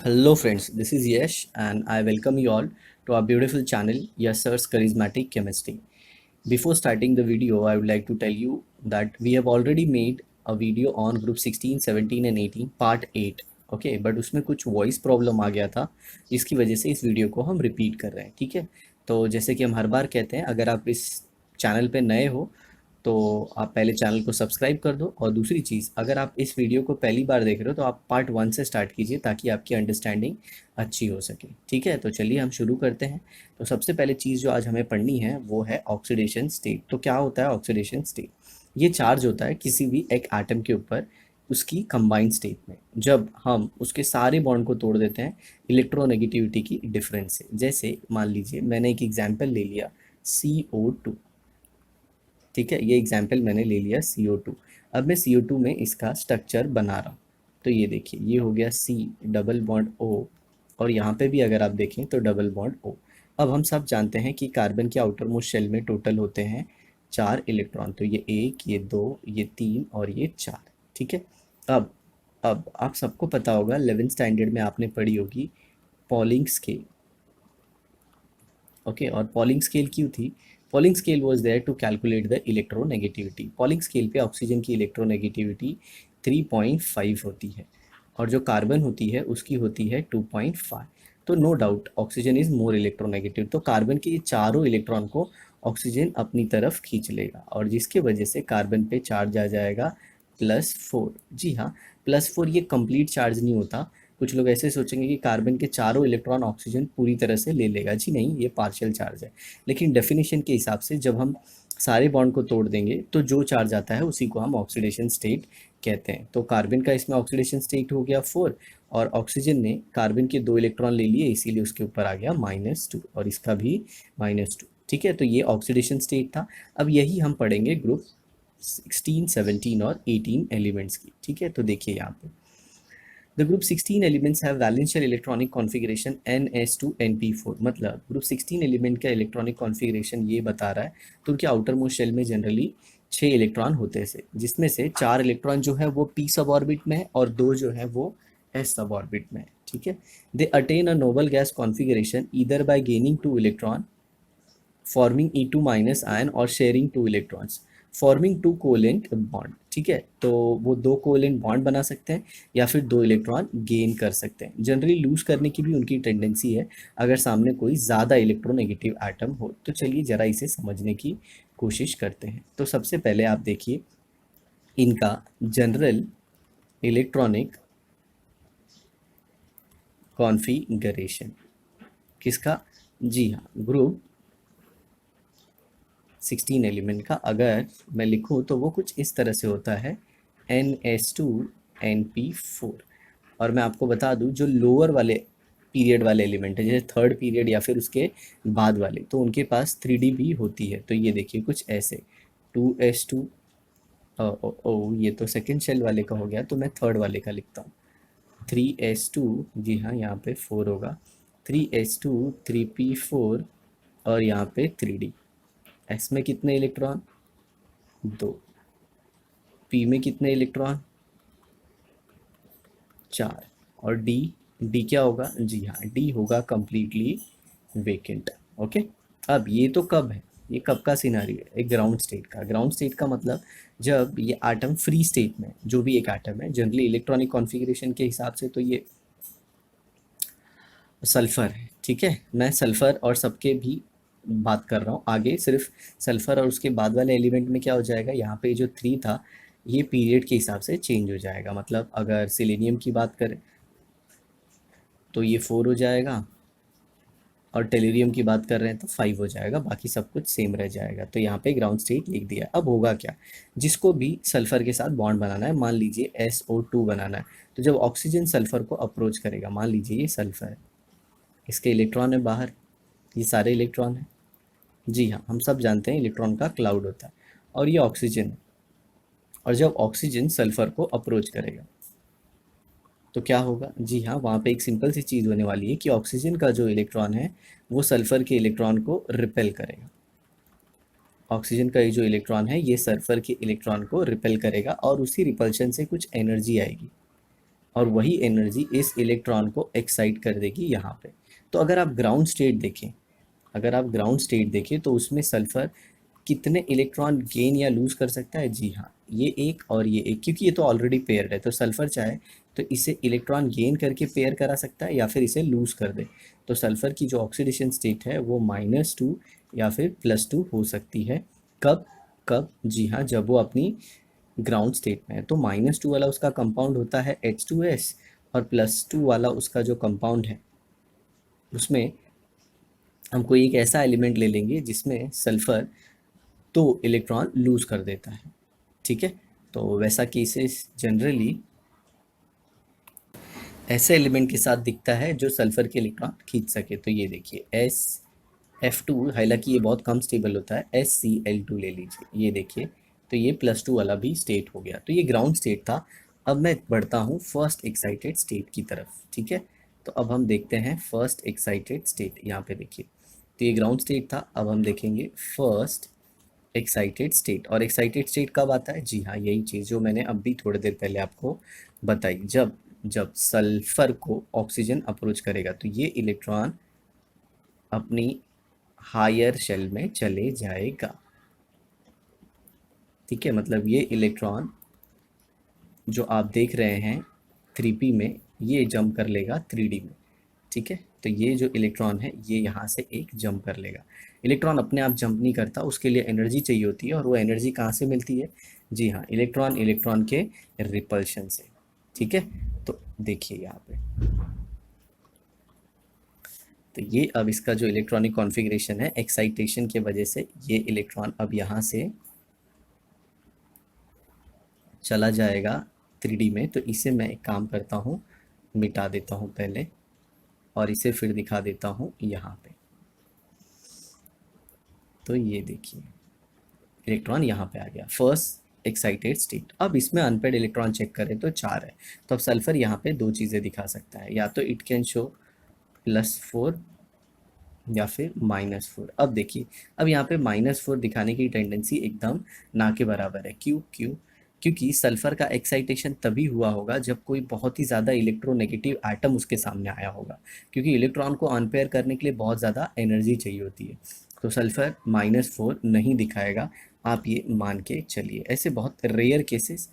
Hello, friends. This is Yash, and I welcome you all to our beautiful channel, Yasser's Charismatic Chemistry. Before starting the video, I would like to tell you that we have already made a video on group 16, 17 and 18, part 8. Okay but उसमें कुछ voice problem आ गया था जिसकी वजह से इस video को हम रिपीट कर रहे हैं। ठीक है, तो जैसे कि हम हर बार कहते हैं, अगर आप इस चैनल पे नए हो तो आप पहले चैनल को सब्सक्राइब कर दो, और दूसरी चीज़, अगर आप इस वीडियो को पहली बार देख रहे हो तो आप पार्ट 1 से स्टार्ट कीजिए ताकि आपकी अंडरस्टैंडिंग अच्छी हो सके। ठीक है, तो चलिए हम शुरू करते हैं। तो सबसे पहले चीज़ जो आज हमें पढ़नी है वो है ऑक्सीडेशन स्टेट। तो क्या होता है ऑक्सीडेशन स्टेट? ये चार्ज होता है किसी भी एक एटम के ऊपर उसकी कंबाइंड स्टेट में, जब हम उसके सारे बॉन्ड को तोड़ देते हैं इलेक्ट्रोनेगेटिविटी की डिफरेंस से। जैसे मान लीजिए मैंने एक एग्जांपल ले लिया CO2। ठीक है, ये एग्जाम्पल मैंने ले लिया CO2। अब मैं CO2 में इसका स्ट्रक्चर बना रहा हूँ। तो ये देखिए, ये हो गया C डबल बॉन्ड O, और यहाँ पे भी अगर आप देखें तो डबल बॉन्ड O। अब हम सब जानते हैं कि कार्बन के आउटर मोस्ट शेल में टोटल होते हैं 4 इलेक्ट्रॉन। तो ये 1, ये 2, ये 3 और ये 4। ठीक है, अब अब आप सबको पता होगा, 11th स्टैंडर्ड में आपने पढ़ी होगी पॉलिंग स्केल। ओके, और पॉलिंग स्केल क्यों थी? Pauling scale was there to calculate the electronegativity. Pauling scale पे ऑक्सीजन की इलेक्ट्रोनेगेटिविटी 3.5 होती है, और जो कार्बन होती है उसकी होती है 2.5। तो no doubt oxygen is more electronegative. तो कार्बन के ये चारों इलेक्ट्रॉन को ऑक्सीजन अपनी तरफ खींच लेगा, और जिसके वजह से कार्बन पे चार्ज आ जाएगा +4। जी हाँ, +4 ये कंप्लीट चार्ज नहीं होता। कुछ लोग ऐसे सोचेंगे कि कार्बन के चारों इलेक्ट्रॉन ऑक्सीजन पूरी तरह से ले लेगा। जी नहीं, ये पार्शियल चार्ज है। लेकिन डेफिनेशन के हिसाब से जब हम सारे बॉन्ड को तोड़ देंगे तो जो चार्ज आता है उसी को हम ऑक्सीडेशन स्टेट कहते हैं। तो कार्बन का इसमें ऑक्सीडेशन स्टेट हो गया 4, और ऑक्सीजन ने कार्बन के 2 इलेक्ट्रॉन ले लिए, इसीलिए उसके ऊपर आ गया -2, और इसका भी -2। ठीक है, तो ये ऑक्सीडेशन स्टेट था। अब यही हम पढ़ेंगे ग्रुप 16, 17 और 18 एलिमेंट्स की। ठीक है, तो देखिए यहाँ पे the group 16 elements have वैलेंशियल electronic configuration NS2 NP4। मतलब ग्रुप 16 एलिमेंट का इलेक्ट्रॉनिक कॉन्फ़िगरेशन ये बता रहा है। तो उनके आउटर मोस्ट शेल में जनरली 6 इलेक्ट्रॉन होते हैं, जिसमें से 4 इलेक्ट्रॉन जो है वो p सब ऑर्बिट में है, और 2 जो है वो s सब ऑर्बिट में है। ठीक है, they attain a noble gas configuration either by gaining 2 electron, forming E2- ion, और sharing 2 electrons, forming 2 covalent bond. ठीक है, तो वो 2 कोवेलेंट बॉन्ड बना सकते हैं या फिर 2 इलेक्ट्रॉन गेन कर सकते हैं। जनरली लूज करने की भी उनकी टेंडेंसी है अगर सामने कोई ज़्यादा इलेक्ट्रोनेगेटिव एटम हो। तो चलिए ज़रा इसे समझने की कोशिश करते हैं। तो सबसे पहले आप देखिए इनका जनरल इलेक्ट्रॉनिक कॉन्फ़िगरेशन। किसका? जी हाँ, ग्रुप 16 एलिमेंट का अगर मैं लिखूँ तो वो कुछ इस तरह से होता है NS2 NP4। और मैं आपको बता दूँ, जो लोअर वाले पीरियड वाले एलिमेंट है, जैसे थर्ड पीरियड या फिर उसके बाद वाले, तो उनके पास 3D भी होती है। तो ये देखिए कुछ ऐसे 2S2। ओ ये तो सेकेंड शेल वाले का हो गया, तो मैं थर्ड वाले का लिखता हूँ 3S2। जी हाँ, यहाँ पे 4 होगा, 3S2 3P4, और यहाँ पे 3D। एस में कितने इलेक्ट्रॉन? 2। पी में कितने इलेक्ट्रॉन? 4। और डी, डी क्या होगा? जी हाँ, डी होगा कंप्लीटली वेकेंट। ओके, अब ये तो कब है? ये कब का सिनारी है? एक ग्राउंड स्टेट का। ग्राउंड स्टेट का मतलब जब ये एटम फ्री स्टेट में, जो भी एक एटम है, जनरली इलेक्ट्रॉनिक कॉन्फ़िगरेशन के हिसाब से तो ये सल्फ़र है। ठीक है, मैं सल्फ़र और सबके भी बात कर रहा हूँ आगे। सिर्फ सल्फ़र और उसके बाद वाले एलिमेंट में क्या हो जाएगा, यहाँ पे जो 3 था ये पीरियड के हिसाब से चेंज हो जाएगा। मतलब अगर सिलेनियम की बात करें तो ये 4 हो जाएगा, और टेलुरियम की बात कर रहे हैं तो 5 हो जाएगा, बाकी सब कुछ सेम रह जाएगा। तो यहाँ पे ग्राउंड स्टेट लिख दिया। अब होगा क्या, जिसको भी सल्फ़र के साथ बॉन्ड बनाना है, मान लीजिए SO2 बनाना है, तो जब ऑक्सीजन सल्फ़र को अप्रोच करेगा, मान लीजिए ये सल्फ़र है, इसके इलेक्ट्रॉन है बाहर, ये सारे इलेक्ट्रॉन हैं। जी हाँ, हम सब जानते हैं इलेक्ट्रॉन का क्लाउड होता है, और ये ऑक्सीजन है। और जब ऑक्सीजन सल्फ़र को अप्रोच करेगा तो क्या होगा? जी हाँ, वहाँ पे एक सिंपल सी चीज़ होने वाली है कि ऑक्सीजन का जो इलेक्ट्रॉन है वो सल्फ़र के इलेक्ट्रॉन को रिपेल करेगा। ऑक्सीजन का ये जो इलेक्ट्रॉन है ये सल्फ़र के इलेक्ट्रॉन को रिपेल करेगा, और उसी रिपल्शन से कुछ एनर्जी आएगी। और वही एनर्जी इस इलेक्ट्रॉन को एक्साइट कर देगी यहाँ पे। तो अगर आप ग्राउंड स्टेट देखें, अगर आप ग्राउंड स्टेट देखें तो उसमें सल्फर कितने इलेक्ट्रॉन गेन या लूज कर सकता है? जी हाँ, ये एक और ये एक, क्योंकि ये तो ऑलरेडी पेयर्ड है, तो सल्फर चाहे तो इसे इलेक्ट्रॉन गेन करके पेयर करा सकता है या फिर इसे लूज कर दे। तो सल्फर की जो ऑक्सीडेशन स्टेट है वो -2 या फिर +2 हो सकती है। कब कब? जी हाँ, जब वो अपनी ग्राउंड स्टेट में है। तो -2 वाला उसका कंपाउंड होता है H2S, और +2 वाला उसका जो कंपाउंड है उसमें हम कोई एक ऐसा एलिमेंट ले लेंगे जिसमें सल्फर तो इलेक्ट्रॉन लूज कर देता है। ठीक है, तो वैसा केसेस जनरली ऐसे एलिमेंट के साथ दिखता है जो सल्फर के इलेक्ट्रॉन खींच सके। तो ये देखिए SF2, हालांकि ये बहुत कम स्टेबल होता है, SCl2 ले लीजिए, ये देखिए। तो ये +2 वाला भी स्टेट हो गया। तो ये ग्राउंड स्टेट था। अब मैं बढ़ता हूँ फर्स्ट एक्साइटेड स्टेट की तरफ। ठीक है, तो अब हम देखते हैं फर्स्ट एक्साइटेड स्टेट। यहाँ पे देखिए, तो ये ग्राउंड स्टेट था। अब हम देखेंगे फर्स्ट एक्साइटेड स्टेट। और एक्साइटेड स्टेट कब आता है? जी हाँ, यही चीज़ जो मैंने अभी थोड़ी देर पहले आपको बताई। जब जब सल्फर को ऑक्सीजन अप्रोच करेगा तो ये इलेक्ट्रॉन अपनी हायर शेल में चले जाएगा। ठीक है, मतलब ये इलेक्ट्रॉन जो आप देख रहे हैं 3p में, ये जंप कर लेगा 3d में। ठीक है, तो ये जो इलेक्ट्रॉन है ये यहाँ से एक जंप कर लेगा। इलेक्ट्रॉन अपने आप जंप नहीं करता, उसके लिए एनर्जी चाहिए होती है, और वो एनर्जी कहाँ से मिलती है? जी हाँ, इलेक्ट्रॉन इलेक्ट्रॉन के रिपल्शन से। ठीक है, तो देखिए यहाँ पे, तो ये अब इसका जो इलेक्ट्रॉनिक कॉन्फ़िगरेशन है, एक्साइटेशन के वजह से ये इलेक्ट्रॉन अब यहाँ से चला जाएगा 3D में। तो इसे मैं एक काम करता हूँ, मिटा देता हूँ पहले, और इसे फिर दिखा देता हूँ यहाँ पे। तो ये देखिए, इलेक्ट्रॉन यहाँ पे आ गया, फर्स्ट एक्साइटेड स्टेट। अब इसमें अनपेड इलेक्ट्रॉन चेक करें तो 4 है। तो अब सल्फर यहाँ पे दो चीज़ें दिखा सकता है, या तो इट कैन शो +4 या फिर -4। अब देखिए, अब यहाँ पे -4 दिखाने की टेंडेंसी एकदम ना के बराबर है। क्यों क्यों? क्योंकि सल्फर का एक्साइटेशन तभी हुआ होगा जब कोई बहुत ही ज़्यादा इलेक्ट्रोनेगेटिव एटम उसके सामने आया होगा, क्योंकि इलेक्ट्रॉन को अनपेयर करने के लिए बहुत ज़्यादा एनर्जी चाहिए होती है। तो सल्फर -4 नहीं दिखाएगा, आप ये मान के चलिए। ऐसे बहुत रेयर केसेस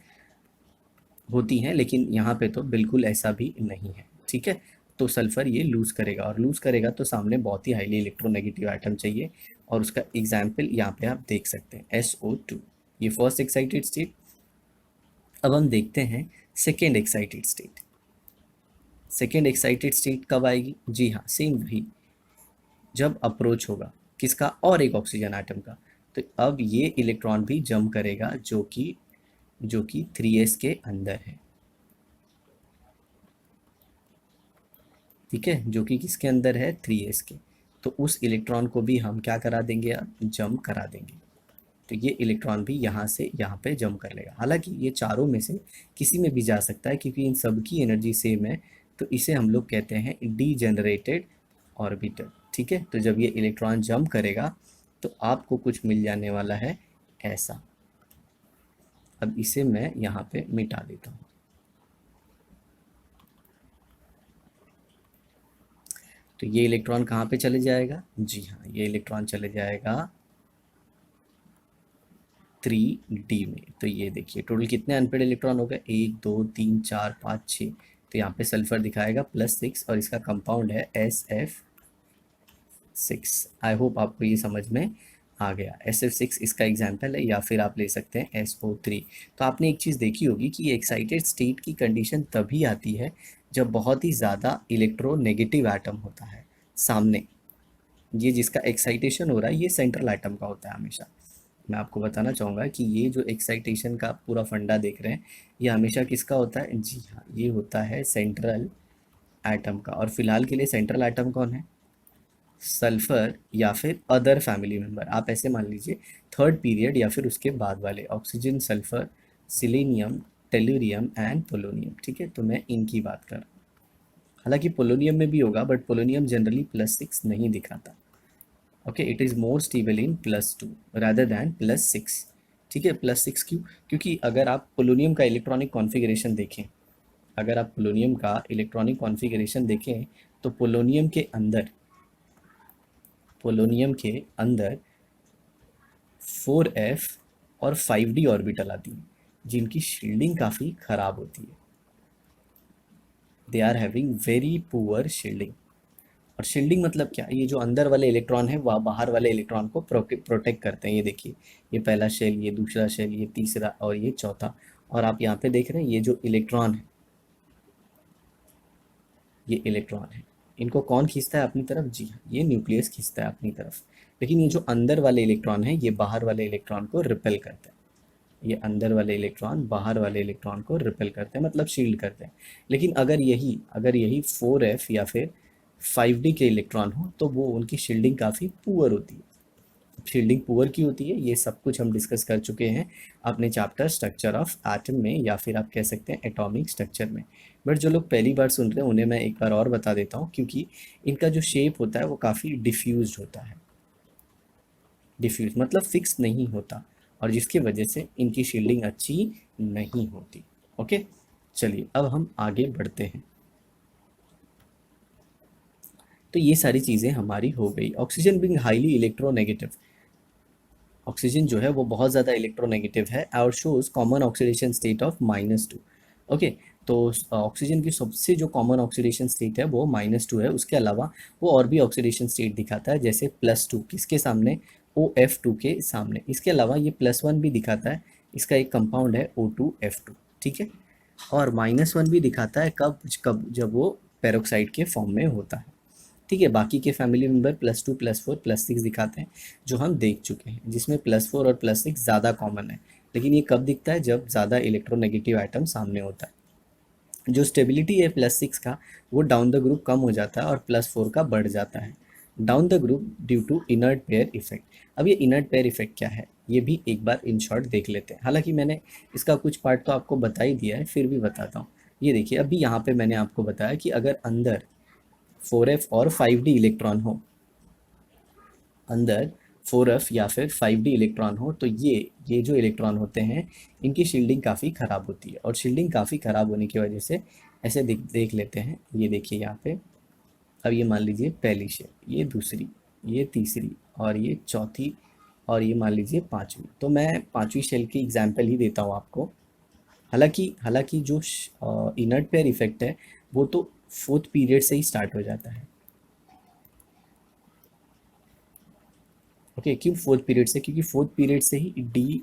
होती हैं, लेकिन यहाँ पे तो बिल्कुल ऐसा भी नहीं है। ठीक है, तो सल्फर ये लूज़ करेगा, और लूज़ करेगा तो सामने बहुत ही हाईली इलेक्ट्रोनेगेटिव एटम चाहिए, और उसका एग्जाम्पल यहाँ पे आप देख सकते हैं, SO2। ये फर्स्ट एक्साइटेड स्टेट। अब हम देखते हैं second excited state. Second excited state कब आएगी? जी हाँ, सेम वही, जब अप्रोच होगा किसका? और एक ऑक्सीजन एटम का। तो अब ये इलेक्ट्रॉन भी जंप करेगा, जो कि 3s के अंदर है। ठीक है, जो कि किसके अंदर है? 3s के। तो उस इलेक्ट्रॉन को भी हम क्या करा देंगे? अब जंप करा देंगे। तो ये इलेक्ट्रॉन भी यहाँ से यहाँ पे जंप कर लेगा। हालांकि ये चारों में से किसी में भी जा सकता है, क्योंकि इन सब की एनर्जी सेम है। तो इसे हम लोग कहते हैं डीजेनरेटेड ऑर्बिटल। ठीक है, तो जब ये इलेक्ट्रॉन जंप करेगा तो आपको कुछ मिल जाने वाला है ऐसा। अब इसे मैं यहाँ पे मिटा देता हूँ। तो ये इलेक्ट्रॉन कहाँ पे चले जाएगा? जी हाँ, ये इलेक्ट्रॉन चले जाएगा 3D में। तो ये देखिए, टोटल कितने अनपेड इलेक्ट्रॉन हो गए? 1 2 3 4 5 6। तो यहाँ पे सल्फर दिखाएगा +6, और इसका कंपाउंड है SF6। आई होप आपको ये समझ में आ गया। SF6 इसका एग्जाम्पल है, या फिर आप ले सकते हैं SO3। तो आपने एक चीज़ देखी होगी कि ये एक्साइटेड स्टेट की कंडीशन तभी आती है जब बहुत ही ज़्यादा इलेक्ट्रोनेगेटिव एटम होता है सामने। ये जिसका एक्साइटेशन हो रहा है ये सेंट्रल एटम का होता है हमेशा। मैं आपको बताना चाहूँगा कि ये जो एक्साइटेशन का पूरा फंडा देख रहे हैं, ये हमेशा किसका होता है? जी हाँ, ये होता है सेंट्रल एटम का। और फिलहाल के लिए सेंट्रल एटम कौन है? सल्फर या फिर अदर फैमिली मेंबर। आप ऐसे मान लीजिए थर्ड पीरियड या फिर उसके बाद वाले, oxygen, sulphur, selenium, tellurium and polonium. ठीक है, तो मैं इनकी बात कर रहा हूँ। हालांकि पोलोनियम में भी होगा, बट पोलोनियम जनरली +6 नहीं दिखाता। Okay, it is more stable in +2 rather than +6। ठीक है, +6 क्यों? क्योंकि अगर आप पोलोनियम का इलेक्ट्रॉनिक कॉन्फ़िगरेशन देखें, अगर आप पोलोनियम का इलेक्ट्रॉनिक कॉन्फ़िगरेशन देखें तो पोलोनियम के अंदर 4f और 5d ऑर्बिटल आती हैं जिनकी शील्डिंग काफ़ी ख़राब होती है। They are having very poor shielding. और शील्डिंग मतलब क्या, ये जो अंदर वाले इलेक्ट्रॉन है वह बाहर वाले इलेक्ट्रॉन को प्रोटेक्ट करते हैं। ये देखिए, ये पहला शेल, ये दूसरा शेल, ये तीसरा और ये चौथा। और आप यहाँ पे देख रहे हैं ये जो इलेक्ट्रॉन है, ये इलेक्ट्रॉन है, इनको कौन खींचता है अपनी तरफ? जी हाँ, ये न्यूक्लियस खींचता है अपनी तरफ। लेकिन ये जो अंदर वाले इलेक्ट्रॉन है ये बाहर वाले इलेक्ट्रॉन को रिपेल करते हैं। ये अंदर वाले इलेक्ट्रॉन बाहर वाले इलेक्ट्रॉन को रिपेल करते हैं, मतलब शील्ड करते हैं। लेकिन अगर यही 4f या फिर 5d के इलेक्ट्रॉन हो तो वो उनकी शील्डिंग काफ़ी पुअर होती है। शील्डिंग पुअर की होती है, ये सब कुछ हम डिस्कस कर चुके हैं अपने चैप्टर स्ट्रक्चर ऑफ एटम में, या फिर आप कह सकते हैं एटॉमिक स्ट्रक्चर में। बट जो लोग पहली बार सुन रहे हैं उन्हें मैं एक बार और बता देता हूँ, क्योंकि इनका जो शेप होता है वो काफ़ी डिफ्यूज होता है। डिफ्यूज मतलब फिक्स नहीं होता, और जिसकी वजह से इनकी शील्डिंग अच्छी नहीं होती। ओके, चलिए अब हम आगे बढ़ते हैं। तो ये सारी चीज़ें हमारी हो गई। Oxygen being highly electronegative, oxygen जो है वो बहुत ज़्यादा इलेक्ट्रोनेगेटिव है और shows common oxidation state of -2। Okay, तो ऑक्सीजन की सबसे जो कॉमन ऑक्सीडेशन स्टेट है वो -2 है। उसके अलावा वो और भी ऑक्सीडेशन स्टेट दिखाता है, जैसे +2 किसके सामने? OF2 के सामने। इसके अलावा ये +1 भी दिखाता है, इसका एक कंपाउंड है O2F2। ठीक है, और -1 भी दिखाता है कब कब जब वो पेरोक्साइड के फॉर्म में होता है। ठीक है, बाकी के फैमिली मेम्बर +2 +4 +6 दिखाते हैं, जो हम देख चुके हैं, जिसमें +4 और +6 ज़्यादा कॉमन है। लेकिन ये कब दिखता है? जब ज़्यादा इलेक्ट्रोनेगेटिव आइटम सामने होता है। जो स्टेबिलिटी है +6 का, वो डाउन द ग्रुप कम हो जाता है और +4 का बढ़ जाता है। Down the group due to inert pair effect. अब ये इनर्ट पेयर इफेक्ट क्या है, ये भी एक बार इन शॉर्ट देख लेते हैं। हालांकि मैंने इसका कुछ पार्ट तो आपको बता ही दिया है, फिर भी बताता हूँ। ये देखिए, अभी यहाँ पे मैंने आपको बताया कि अगर अंदर 4f और 5d इलेक्ट्रॉन हो, अंदर 4f या फिर 5d इलेक्ट्रॉन हो, तो ये जो इलेक्ट्रॉन होते हैं इनकी शील्डिंग काफ़ी ख़राब होती है। और शील्डिंग काफ़ी ख़राब होने की वजह से ऐसे देख लेते हैं। ये देखिए यहाँ पे, अब ये मान लीजिए पहली शेल, ये दूसरी, ये तीसरी और ये चौथी, और ये मान लीजिए पांचवी। तो मैं पांचवी शेल की एग्जांपल ही देता हूँ आपको। हालांकि जो इनर्ट पेयर इफेक्ट है वो तो फोर्थ पीरियड से ही स्टार्ट हो जाता है। ओके, क्यों फोर्थ पीरियड से? क्योंकि फोर्थ पीरियड से ही डी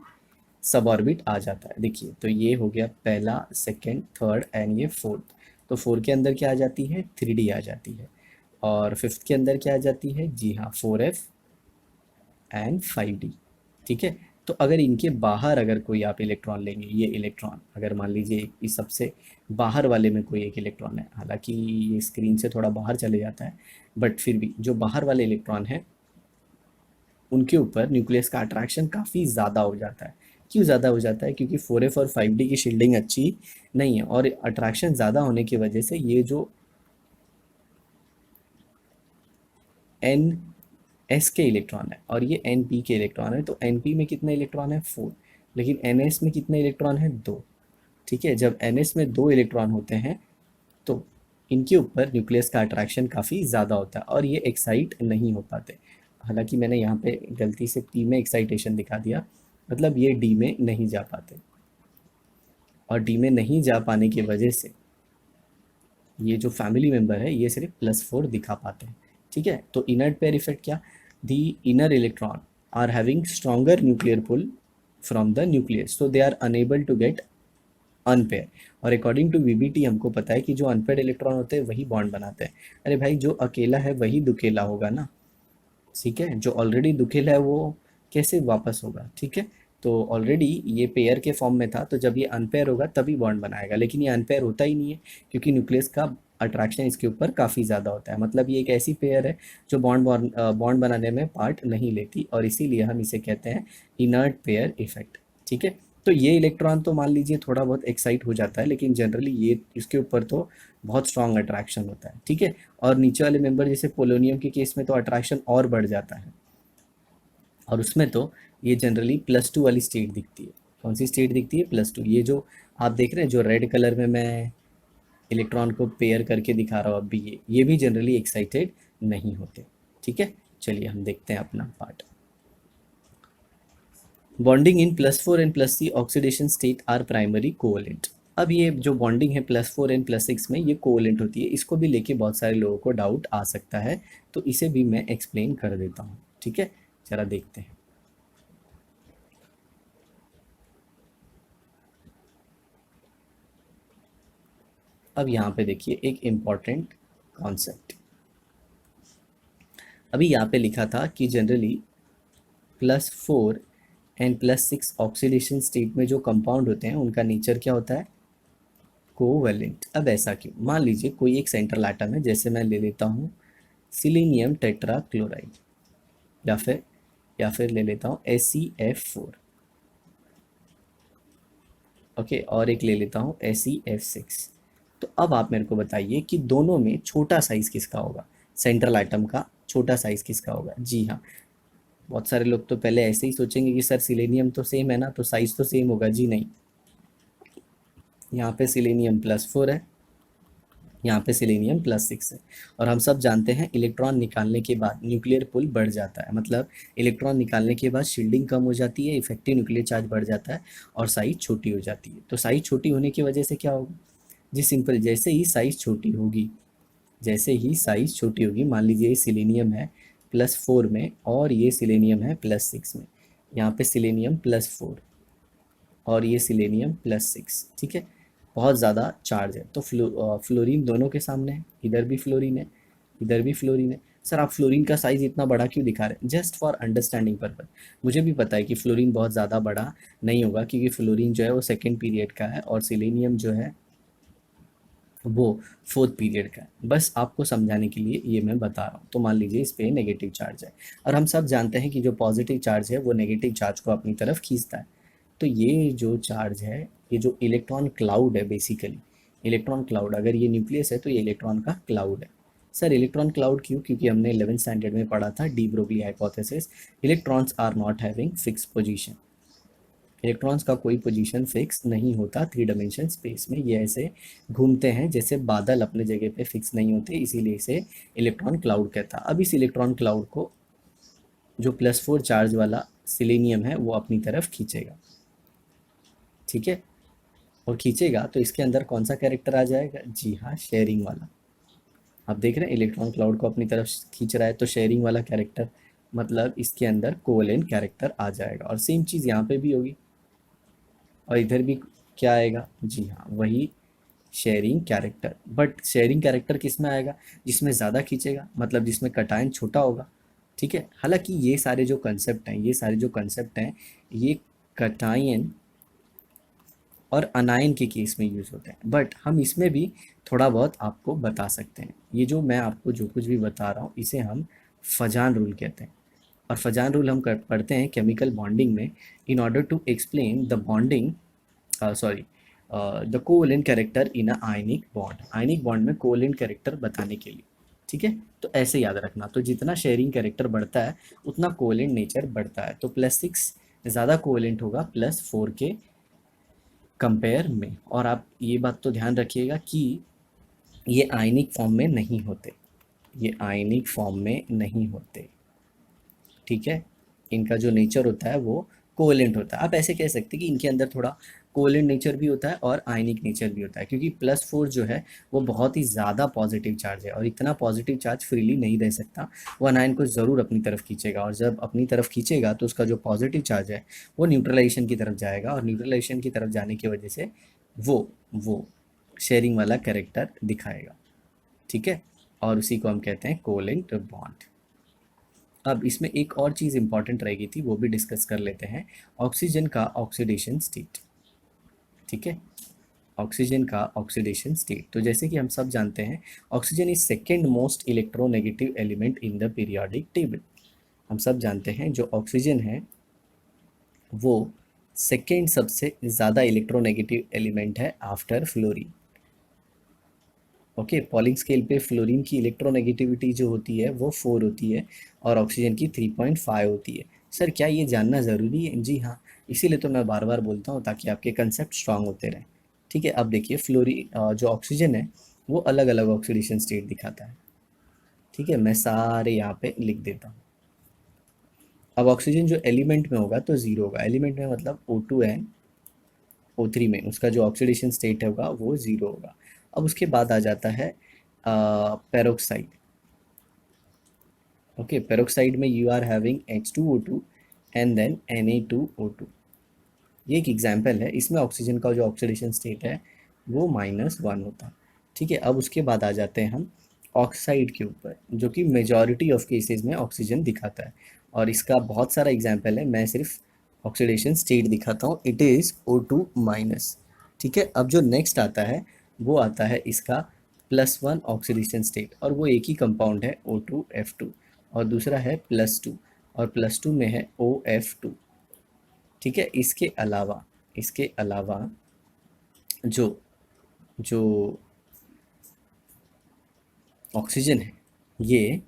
सब ऑर्बिट आ जाता है। देखिए, तो ये हो गया पहला, सेकंड, थर्ड एंड ये फोर्थ। तो फोर के अंदर क्या आ जाती है? 3D आ जाती है। और फिफ्थ के अंदर क्या आ जाती है? जी हाँ, 4f एंड 5d। ठीक है, तो अगर इनके बाहर अगर कोई आप इलेक्ट्रॉन लेंगे, ये इलेक्ट्रॉन अगर मान लीजिए इस सबसे बाहर वाले में कोई एक इलेक्ट्रॉन है, हालांकि ये स्क्रीन से थोड़ा बाहर चले जाता है, बट फिर भी जो बाहर वाले इलेक्ट्रॉन है उनके ऊपर न्यूक्लियस का अट्रैक्शन काफ़ी ज़्यादा हो जाता है। क्यों ज़्यादा हो जाता है? क्योंकि 4f और 5d की शील्डिंग अच्छी नहीं है, और अट्रैक्शन ज़्यादा होने की वजह से ये जो एन एस के इलेक्ट्रॉन है और ये एन पी के इलेक्ट्रॉन है, तो एन पी में कितने इलेक्ट्रॉन है? 4। लेकिन एन एस में कितने इलेक्ट्रॉन है? 2। ठीक है, जब एन एस में 2 इलेक्ट्रॉन होते हैं तो इनके ऊपर न्यूक्लियस का अट्रैक्शन काफ़ी ज़्यादा होता है और ये एक्साइट नहीं हो पाते। हालांकि मैंने यहाँ पे गलती से पी में एक्साइटेशन दिखा दिया, मतलब ये डी में नहीं जा पाते, और डी में नहीं जा पाने की वजह से ये जो फैमिली मेंबर है ये सिर्फ +4 दिखा पाते हैं। ठीक है, तो इनर्ट पेयर इफेक्ट क्या? The inner electron are having stronger nuclear pull from the nucleus, so they are unable to get unpair. और अकॉर्डिंग टू वीबीटी हमको पता है कि जो अनपेयर इलेक्ट्रॉन होते हैं वही बॉन्ड बनाते हैं। अरे भाई, जो अकेला है वही दुकेला होगा ना। ठीक है, जो ऑलरेडी दुकेला है वो कैसे वापस होगा? ठीक है, तो ऑलरेडी ये पेयर के फॉर्म में था, तो जब ये अनपेयर होगा तभी बॉन्ड बनाएगा, लेकिन ये अनपेयर होता ही नहीं है क्योंकि न्यूक्लियस का अट्रैक्शन इसके ऊपर काफ़ी ज़्यादा होता है। मतलब ये एक ऐसी पेयर है जो बॉन्ड बनाने में पार्ट नहीं लेती, और इसीलिए हम इसे कहते हैं इनर्ट पेयर इफेक्ट। ठीक है, तो ये इलेक्ट्रॉन तो मान लीजिए थोड़ा बहुत एक्साइट हो जाता है, लेकिन जनरली ये इसके ऊपर तो बहुत स्ट्रांग अट्रैक्शन होता है। ठीक है, और नीचे वाले मेंबर जैसे पोलोनियम के केस में तो अट्रैक्शन और बढ़ जाता है, और उसमें तो ये जनरली +2 वाली स्टेट दिखती है। कौन सी स्टेट दिखती है? +2। ये जो आप देख रहे हैं, जो रेड कलर में मैं इलेक्ट्रॉन को पेयर करके दिखा रहा हूँ अब भी, ये भी जनरली एक्साइटेड नहीं होते। ठीक है, चलिए हम देखते हैं अपना part. Bonding in +4 and +3 oxidation state are primary covalent. अब ये जो बॉन्डिंग है +4 एंड +6 में, ये कोवलेंट होती है। इसको भी लेके बहुत सारे लोगों को डाउट आ सकता है, तो इसे भी मैं एक्सप्लेन कर देता हूँ। ठीक है, जरा देखते हैं। अब यहाँ पे देखिए एक इम्पॉर्टेंट कॉन्सेप्ट। अभी यहाँ पे लिखा था कि जनरली +4 एंड +6 ऑक्सीडेशन स्टेट में जो कंपाउंड होते हैं उनका नेचर क्या होता है, कोवैलेंट। अब ऐसा क्यों? मान लीजिए कोई एक सेंट्रल एटम है, जैसे मैं ले लेता हूँ सिलीनियम टेट्रा क्लोराइड, या फिर ले लेता हूँ SeF4, ओके, और एक ले लेता हूँ SeF6। तो अब आप मेरे को बताइए कि दोनों में छोटा साइज किसका होगा, सेंट्रल आइटम का छोटा साइज किसका होगा? जी हाँ, बहुत सारे लोग तो पहले ऐसे ही सोचेंगे कि सर सिलेनियम तो सेम है ना, तो साइज तो सेम होगा। जी नहीं, यहाँ पे सिलेनियम +4 है, यहाँ पे सिलेनियम +6 है। और हम सब जानते हैं इलेक्ट्रॉन निकालने के बाद न्यूक्लियर पुल बढ़ जाता है, मतलब इलेक्ट्रॉन निकालने के बाद शील्डिंग कम हो जाती है, इफेक्टिव न्यूक्लियर चार्ज बढ़ जाता है और साइज छोटी हो जाती है। तो साइज छोटी होने की वजह से क्या होगा जी? सिंपल, जैसे ही साइज छोटी होगी, मान लीजिए ये सिलेनियम है +4 में और ये सिलेनियम है +6 में, यहाँ पे सिलेनियम +4 और ये सिलेनियम +6, ठीक है, बहुत ज़्यादा चार्ज है। तो फ्लोरीन दोनों के सामने है, इधर भी फ्लोरीन है, इधर भी फ्लोरीन है। सर आप फ्लोरीन का साइज़ इतना बड़ा क्यों दिखा रहे हैं? Just for understanding purpose. मुझे भी पता है कि फ्लोरीन बहुत ज़्यादा बड़ा नहीं होगा, क्योंकि फ्लोरीन जो है वो सेकेंड पीरियड का है और सिलेनियम जो है वो फोर्थ पीरियड का है। बस आपको समझाने के लिए ये मैं बता रहा हूँ। तो मान लीजिए इस पे नेगेटिव चार्ज है, और हम सब जानते हैं कि जो पॉजिटिव चार्ज है वो नेगेटिव चार्ज को अपनी तरफ खींचता है। तो ये जो चार्ज है, ये जो इलेक्ट्रॉन क्लाउड है, बेसिकली इलेक्ट्रॉन क्लाउड, अगर ये न्यूक्लियस है तो ये इलेक्ट्रॉन का क्लाउड है। सर इलेक्ट्रॉन क्लाउड क्यों? क्योंकि हमने 11th स्टैंडर्ड में पढ़ा था de Broglie hypothesis, electrons are not having fix position. Electrons का कोई पोजीशन फिक्स नहीं होता 3 डायमेंशन स्पेस में, ये ऐसे घूमते हैं जैसे बादल अपने जगह पे फिक्स नहीं होते, इसीलिए इसे इलेक्ट्रॉन क्लाउड कहता है। अब इस इलेक्ट्रॉन क्लाउड को जो +4 चार्ज वाला सिलेनियम है वो अपनी तरफ खींचेगा, ठीक है, और खींचेगा तो इसके अंदर कौन सा कैरेक्टर आ जाएगा? जी हाँ, शेयरिंग वाला। आप देख रहे हैं इलेक्ट्रॉन क्लाउड को अपनी तरफ खींच रहा है, तो शेयरिंग वाला कैरेक्टर, मतलब इसके अंदर कोवेलेंट कैरेक्टर आ जाएगा। और सेम चीज़ यहाँ पे भी होगी, और इधर भी क्या आएगा? जी हाँ, वही sharing character. But sharing character किस में आएगा? जिसमें ज़्यादा खींचेगा, मतलब जिसमें कटायन छोटा होगा, ठीक है। हालांकि ये सारे जो कंसेप्ट हैं ये कटायन और अनायन के केस में यूज़ होते हैं, बट हम इसमें भी थोड़ा बहुत आपको बता सकते हैं। ये जो मैं आपको जो कुछ भी बता रहा हूँ इसे हम फजान रूल कहते हैं, और फजान रूल हम पढ़ते हैं केमिकल बॉन्डिंग में, in order to explain the bonding, sorry, the covalent character in a ionic bond. Ionic bond में कोवेलेंट कैरेक्टर बताने के लिए, ठीक है। तो ऐसे याद रखना, तो जितना शेयरिंग कैरेक्टर बढ़ता है उतना कोवेलेंट नेचर बढ़ता है। तो +6 ज़्यादा कोवेलेंट होगा +4 के कंपेयर में। और आप ये बात तो ध्यान रखिएगा कि ये आयनिक फॉर्म में नहीं होते, ये आयनिक फॉर्म में नहीं होते, ठीक है। इनका जो नेचर होता है वो कोवेलेंट होता है। आप ऐसे कह सकते हैं कि इनके अंदर थोड़ा कोवेलेंट नेचर भी होता है और आयनिक नेचर भी होता है, क्योंकि +4 जो है वो बहुत ही ज़्यादा पॉजिटिव चार्ज है, और इतना पॉजिटिव चार्ज फ्रीली नहीं रह सकता, वो अनायन को ज़रूर अपनी तरफ खींचेगा, और जब अपनी तरफ खींचेगा तो उसका जो पॉजिटिव चार्ज है वो न्यूट्रलाइजेशन की तरफ जाएगा, और न्यूट्रलाइजेशन की तरफ जाने की वजह से वो शेयरिंग वाला कैरेक्टर दिखाएगा, ठीक है। और उसी को हम कहते हैं कोवेलेंट बॉन्ड। अब इसमें एक और चीज़ इंपॉर्टेंट रहेगी थी, वो भी डिस्कस कर लेते हैं, ऑक्सीजन का ऑक्सीडेशन स्टेट, ठीक है। ऑक्सीजन का ऑक्सीडेशन स्टेट, तो जैसे कि हम सब जानते हैं oxygen is second most electronegative element in the periodic table. हम सब जानते हैं जो ऑक्सीजन है वो सेकेंड सबसे ज़्यादा इलेक्ट्रोनेगेटिव एलिमेंट है after fluorine, okay. Polling scale पे फ्लोरीन की इलेक्ट्रोनेगेटिविटी जो होती है वो 4 होती है, और ऑक्सीजन की 3.5 होती है। सर क्या ये जानना ज़रूरी है? जी हाँ, इसीलिए तो मैं बार बार बोलता हूँ ताकि आपके कंसेप्ट स्ट्रांग होते रहें, ठीक है, अब देखिए जो ऑक्सीजन है वो अलग अलग ऑक्सीडेशन स्टेट दिखाता है। ठीक है, मैं सारे यहाँ पे लिख देता हूँ। अब ऑक्सीजन जो एलिमेंट में होगा तो ज़ीरो होगा, एलिमेंट में मतलब O2 एंड O3 में उसका जो ऑक्सीडेशन स्टेट होगा वो ज़ीरो होगा। अब उसके बाद आ जाता है पेरोक्साइड। ओके, पेरोक्साइड में you are having H2O2 and then Na2O2। ये एक एग्जाम्पल है, इसमें ऑक्सीजन का जो ऑक्सीडेशन स्टेट है वो -1 होता है। ठीक है, अब उसके बाद आ जाते हैं हम ऑक्साइड के ऊपर, जो कि मेजॉरिटी ऑफ केसेस में ऑक्सीजन दिखाता है, और इसका बहुत सारा एग्जाम्पल है, मैं सिर्फ ऑक्सीडेशन स्टेट दिखाता हूँ। It is O2 minus. ठीक है, अब जो नेक्स्ट आता है वो आता है इसका +1 ऑक्सीडेशन स्टेट, और वो एक ही कंपाउंड है O2F2, और दूसरा है +2, और +2 में है OF2। ठीक है, इसके अलावा जो जो ऑक्सीजन है ये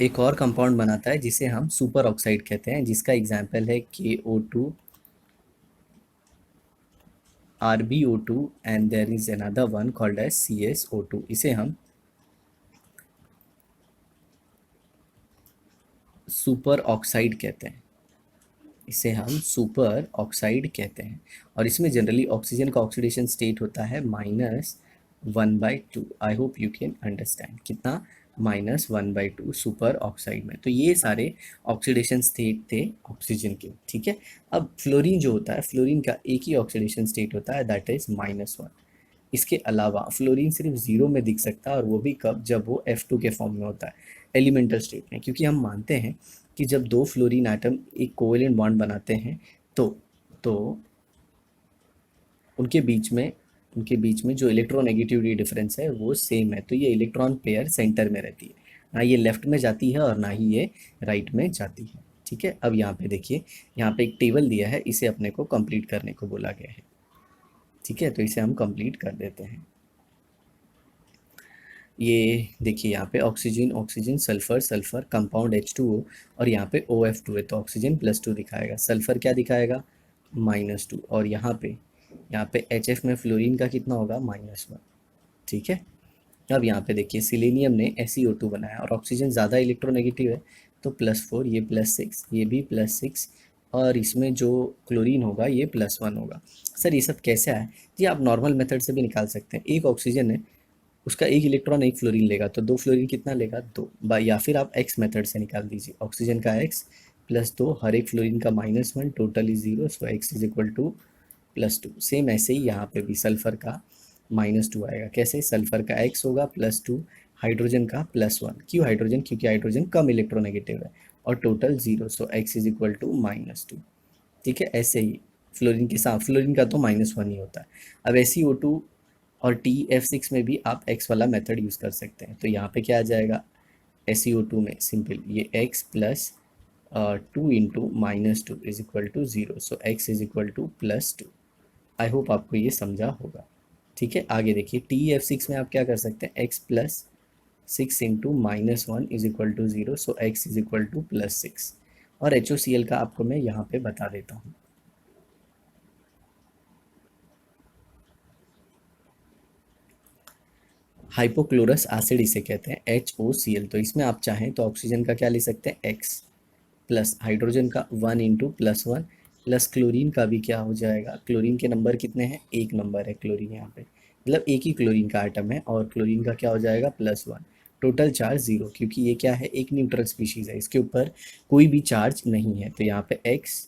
एक और कंपाउंड बनाता है जिसे हम सुपर ऑक्साइड कहते हैं, जिसका एग्जाम्पल है KO2, RbO2 and there is another one called as CsO2। इसे हम सुपर ऑक्साइड कहते हैं, इसे हम सुपर ऑक्साइड कहते हैं। और इसमें जनरली ऑक्सीजन का ऑक्सीडेशन स्टेट होता है -1/2। I hope you can understand कितना, -1/2 सुपर ऑक्साइड में। तो ये सारे ऑक्सीडेशन स्टेट थे ऑक्सीजन के। ठीक है, अब फ्लोरीन जो होता है, फ्लोरीन का एक ही ऑक्सीडेशन स्टेट होता है, दैट इज -1। इसके अलावा फ्लोरीन सिर्फ ज़ीरो में दिख सकता है, और वो भी कब, जब वो F2 के फॉर्म में होता है, एलिमेंटल स्टेट में, क्योंकि हम मानते हैं कि जब दो फ्लोरीन एटम एक कोवेलेंट बॉन्ड बनाते हैं तो तो उनके बीच में उनके बीच में जो इलेक्ट्रोनेगेटिविटी डिफरेंस है वो सेम है, तो ये इलेक्ट्रॉन पेयर सेंटर में रहती है, ना ये लेफ्ट में जाती है और ना ही ये राइट में जाती है। ठीक है, अब यहाँ पे देखिए, यहाँ पे एक टेबल दिया है, इसे अपने को कंप्लीट करने को बोला गया है। ठीक है, तो इसे हम कंप्लीट कर देते हैं। ये देखिए, यहाँ पे oxygen oxygen, sulphur sulphur, compound H2O, और यहाँ पे OF2 है, तो ऑक्सीजन +2 दिखाएगा, सल्फर क्या दिखाएगा, -2, और यहाँ पे HF में फ्लोरीन का कितना होगा, -1। ठीक है, अब यहाँ पे देखिए, सिलेनियम ने SeO2 बनाया, और ऑक्सीजन ज़्यादा इलेक्ट्रोनेगेटिव है, तो +4, ये +6, ये भी +6, और इसमें जो क्लोरीन होगा ये +1 होगा। सर ये सब कैसे आया जी, आप नॉर्मल मेथड से भी निकाल सकते हैं। एक ऑक्सीजन है, उसका एक इलेक्ट्रॉन एक फ्लोरीन लेगा, तो दो फ्लोरीन कितना लेगा, दो, या फिर आप एक्स मेथड से निकाल दीजिए, ऑक्सीजन का x +2, हर एक फ्लोरीन का -1, total is 0, so x is equal to +2। Same ऐसे ही यहाँ पे भी सल्फर का -2 आएगा, कैसे, सल्फर का x होगा +2, हाइड्रोजन का +1, क्यों हाइड्रोजन, क्योंकि हाइड्रोजन कम इलेक्ट्रोनेगेटिव है, और total 0, so x is equal to -2। ठीक है, ऐसे ही फ्लोरीन के साथ, फ्लोरीन का तो -1 ही होता है। अब SeO2 और TF6 में भी आप x वाला मेथड यूज़ कर सकते हैं, तो यहाँ पे क्या आ जाएगा, SeO2 में सिंपल ये x plus 2 into -2 is equal to 0, so x is equal to +2। I hope आपको ये समझा होगा। ठीक है, आगे देखिए, TF6 में आप क्या कर सकते हैं, x plus 6 into -1 is equal to 0, so x is equal to +6। और HOCl का आपको मैं यहाँ पे बता देता हूँ। हाइपोक्लोरस एसिड इसे कहते हैं, HOCl। तो इसमें आप चाहें तो ऑक्सीजन का क्या ले सकते हैं, x प्लस हाइड्रोजन का 1 इंटू +1, प्लस क्लोरीन का भी क्या हो जाएगा, क्लोरीन के नंबर कितने हैं, एक नंबर है क्लोरीन यहाँ पे, मतलब एक ही क्लोरीन का आइटम है, और क्लोरीन का क्या हो जाएगा, +1, टोटल चार्ज 0, क्योंकि ये क्या है, एक न्यूट्रल स्पीशीज़ है, इसके ऊपर कोई भी चार्ज नहीं है, तो यहाँ पे x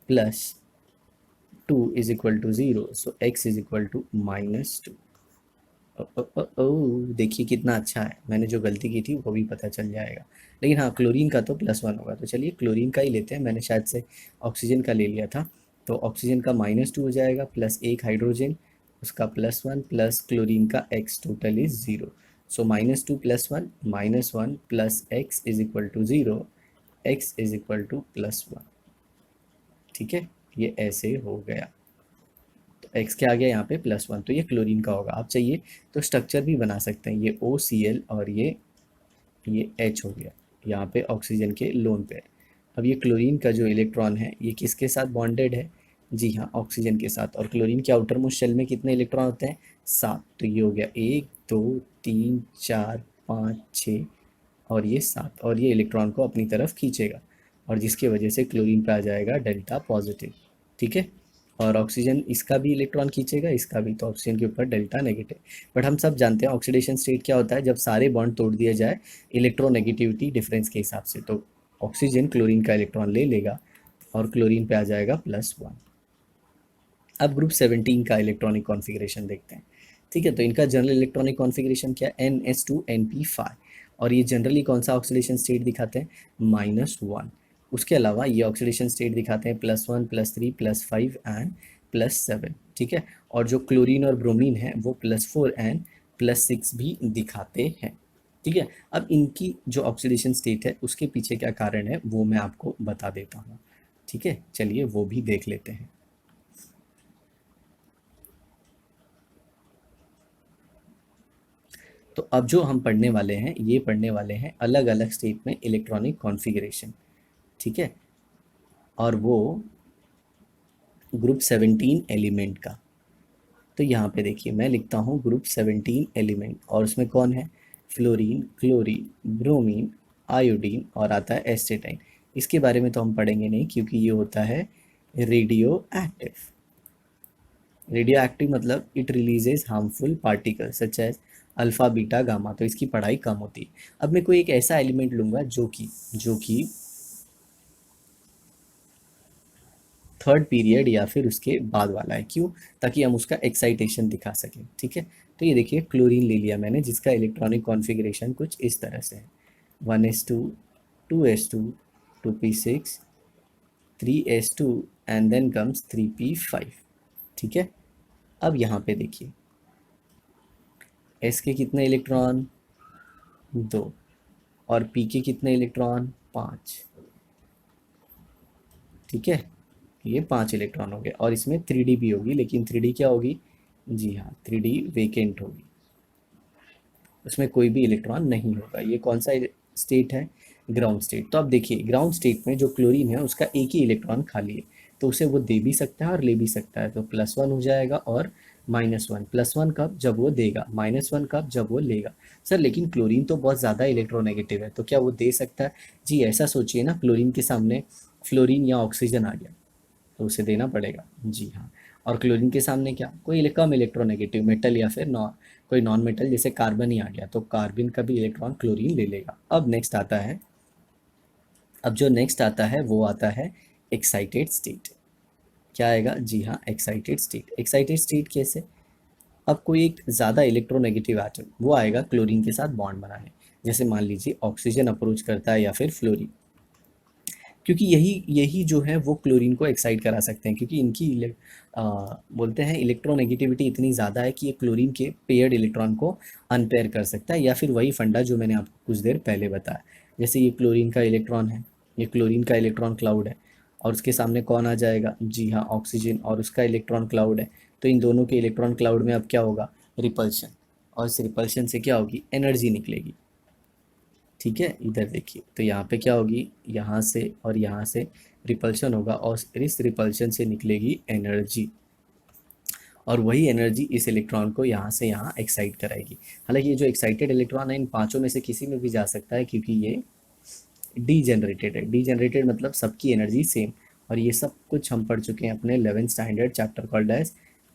+2 is equal to 0, so x is equal to -2। देखिए कितना अच्छा है, मैंने जो गलती की थी वो भी पता चल जाएगा। लेकिन हाँ, क्लोरीन का तो +1 होगा, तो चलिए क्लोरीन का ही लेते हैं, मैंने शायद से ऑक्सीजन का ले लिया था। तो ऑक्सीजन का -2 हो जाएगा, प्लस एक हाइड्रोजन, उसका +1, प्लस क्लोरीन का x, total is 0। So -2 +1, -1 plus x is equal to 0, x is equal to +1। ठीक है, ये ऐसे हो गया, एक्स के आ गया यहाँ पे +1, तो ये क्लोरीन का होगा। आप चाहिए तो स्ट्रक्चर भी बना सकते हैं, ये OCl और ये H हो गया, यहाँ पे ऑक्सीजन के लोन पेयर। अब ये क्लोरीन का जो इलेक्ट्रॉन है ये किसके साथ बॉन्डेड है? जी हाँ, ऑक्सीजन के साथ। और क्लोरीन के आउटर मोस्ट शेल में कितने इलेक्ट्रॉन होते हैं? 7। तो ये हो गया 1 2 3 4 5 6 और ये 7, और ये इलेक्ट्रॉन को अपनी तरफ खींचेगा और जिसकी वजह से क्लोरीन पे आ जाएगा डेल्टा पॉजिटिव। ठीक है, और ऑक्सीजन इसका भी इलेक्ट्रॉन खींचेगा, इसका भी, तो ऑक्सीजन के ऊपर डेल्टा नेगेटिव। बट हम सब जानते हैं ऑक्सीडेशन स्टेट क्या होता है, जब सारे बॉन्ड तोड़ दिए जाए इलेक्ट्रोनेगेटिविटी डिफरेंस के हिसाब से। तो ऑक्सीजन क्लोरीन का इलेक्ट्रॉन ले लेगा और क्लोरीन पे आ जाएगा +1। अब ग्रुप 17 का इलेक्ट्रॉनिक कॉन्फ़िगरेशन देखते हैं। ठीक है, तो इनका जनरल इलेक्ट्रॉनिक कॉन्फ़िगरेशन क्या है? NS2 NP5। और ये जनरली कौन सा ऑक्सीडेशन स्टेट दिखाते हैं? -1। उसके अलावा ये ऑक्सीडेशन स्टेट दिखाते हैं +1 +3 +5 एंड +7। ठीक है, और जो क्लोरीन और ब्रोमीन है वो +4 एंड +6 भी दिखाते हैं। ठीक है, अब इनकी जो ऑक्सीडेशन स्टेट है उसके पीछे क्या कारण है वो मैं आपको बता देता हूँ। ठीक है, चलिए वो भी देख लेते हैं। तो अब जो हम पढ़ने वाले हैं ये पढ़ने वाले हैं अलग अलग स्टेट में इलेक्ट्रॉनिक कॉन्फ़िगरेशन। ठीक है, और वो ग्रुप 17 एलिमेंट का। तो यहाँ पे देखिए मैं लिखता हूँ ग्रुप 17 एलिमेंट, और उसमें कौन है? फ्लोरीन, क्लोरीन, ब्रोमीन, आयोडीन और आता है एस्टेटाइन। इसके बारे में तो हम पढ़ेंगे नहीं क्योंकि ये होता है रेडियो एक्टिव। रेडियो एक्टिव मतलब it releases harmful particle such as alpha beta gamma, तो इसकी पढ़ाई कम होती है। अब मैं कोई एक ऐसा एलिमेंट लूंगा जो कि थर्ड पीरियड या फिर उसके बाद वाला है। क्यों? ताकि हम उसका एक्साइटेशन दिखा सकें। ठीक है, तो ये देखिए क्लोरीन ले लिया मैंने जिसका इलेक्ट्रॉनिक कॉन्फ़िगरेशन कुछ इस तरह से है 1s2 2s2 2p6 3s2 and then comes 3p5। ठीक है, अब यहाँ पे देखिए एस के कितने इलेक्ट्रॉन? 2। और पी के कितने इलेक्ट्रॉन? 5। ठीक है, ये 5 इलेक्ट्रॉन हो गए और इसमें 3D भी होगी, लेकिन 3D क्या होगी? जी हाँ, 3D वेकेंट होगी, उसमें कोई भी इलेक्ट्रॉन नहीं होगा। ये कौन सा स्टेट है? Ground state. तो अब देखिए ग्राउंड स्टेट में जो क्लोरीन है उसका एक ही इलेक्ट्रॉन खाली है, तो उसे वो दे भी सकता है और ले भी सकता है। तो +1 हो जाएगा और -1। +1 कब? जब वो देगा। -1 कब? जब वो लेगा। सर लेकिन क्लोरीन तो बहुत ज़्यादा इलेक्ट्रोनेगेटिव है, तो क्या वो दे सकता है? जी ऐसा सोचिए ना, क्लोरीन के सामने फ्लोरीन या ऑक्सीजन आ गया तो उसे देना पड़ेगा। जी हाँ, और क्लोरीन के सामने क्या? कोई कम इलेक्ट्रोनेगेटिव मेटल या फिर कोई नॉन मेटल जैसे कार्बन ही आ गया तो कार्बन का भी इलेक्ट्रॉन क्लोरीन ले लेगा। अब नेक्स्ट आता है, अब जो नेक्स्ट आता है वो आता है एक्साइटेड स्टेट। क्या आएगा? जी हाँ, एक्साइटेड स्टेट। एक्साइटेड स्टेट कैसे? अब कोई एक ज़्यादा इलेक्ट्रोनेगेटिव एटम वो आएगा क्लोरीन के साथ बॉन्ड बनाने, जैसे मान लीजिए ऑक्सीजन अप्रोच करता है या फिर फ्लोरीन, क्योंकि यही यही जो है वो क्लोरीन को एक्साइट करा सकते हैं, क्योंकि इनकी बोलते हैं इलेक्ट्रोनेगेटिविटी इतनी ज़्यादा है कि ये क्लोरीन के पेयर्ड इलेक्ट्रॉन को अनपेयर कर सकता है, या फिर वही फंडा जो मैंने आपको कुछ देर पहले बताया। जैसे ये क्लोरीन का इलेक्ट्रॉन है, ये क्लोरीन का इलेक्ट्रॉन क्लाउड है और उसके सामने कौन आ जाएगा? जी हाँ, ऑक्सीजन, और उसका इलेक्ट्रॉन क्लाउड है। तो इन दोनों के इलेक्ट्रॉन क्लाउड में अब क्या होगा? रिपल्शन, और इस रिपल्शन से क्या होगी? एनर्जी निकलेगी। ठीक है, इधर देखिए तो यहाँ पे क्या होगी? यहाँ से और यहाँ से रिपल्शन होगा और इस रिपल्शन से निकलेगी एनर्जी, और वही एनर्जी इस इलेक्ट्रॉन को यहाँ से यहाँ एक्साइट कराएगी। हालांकि ये जो एक्साइटेड इलेक्ट्रॉन है इन पांचों में से किसी में भी जा सकता है, क्योंकि ये डीजेनरेटेड है। डीजेनरेटेड मतलब सबकी एनर्जी सेम, और ये सब कुछ हम पढ़ चुके हैं अपने 11th standard chapter called as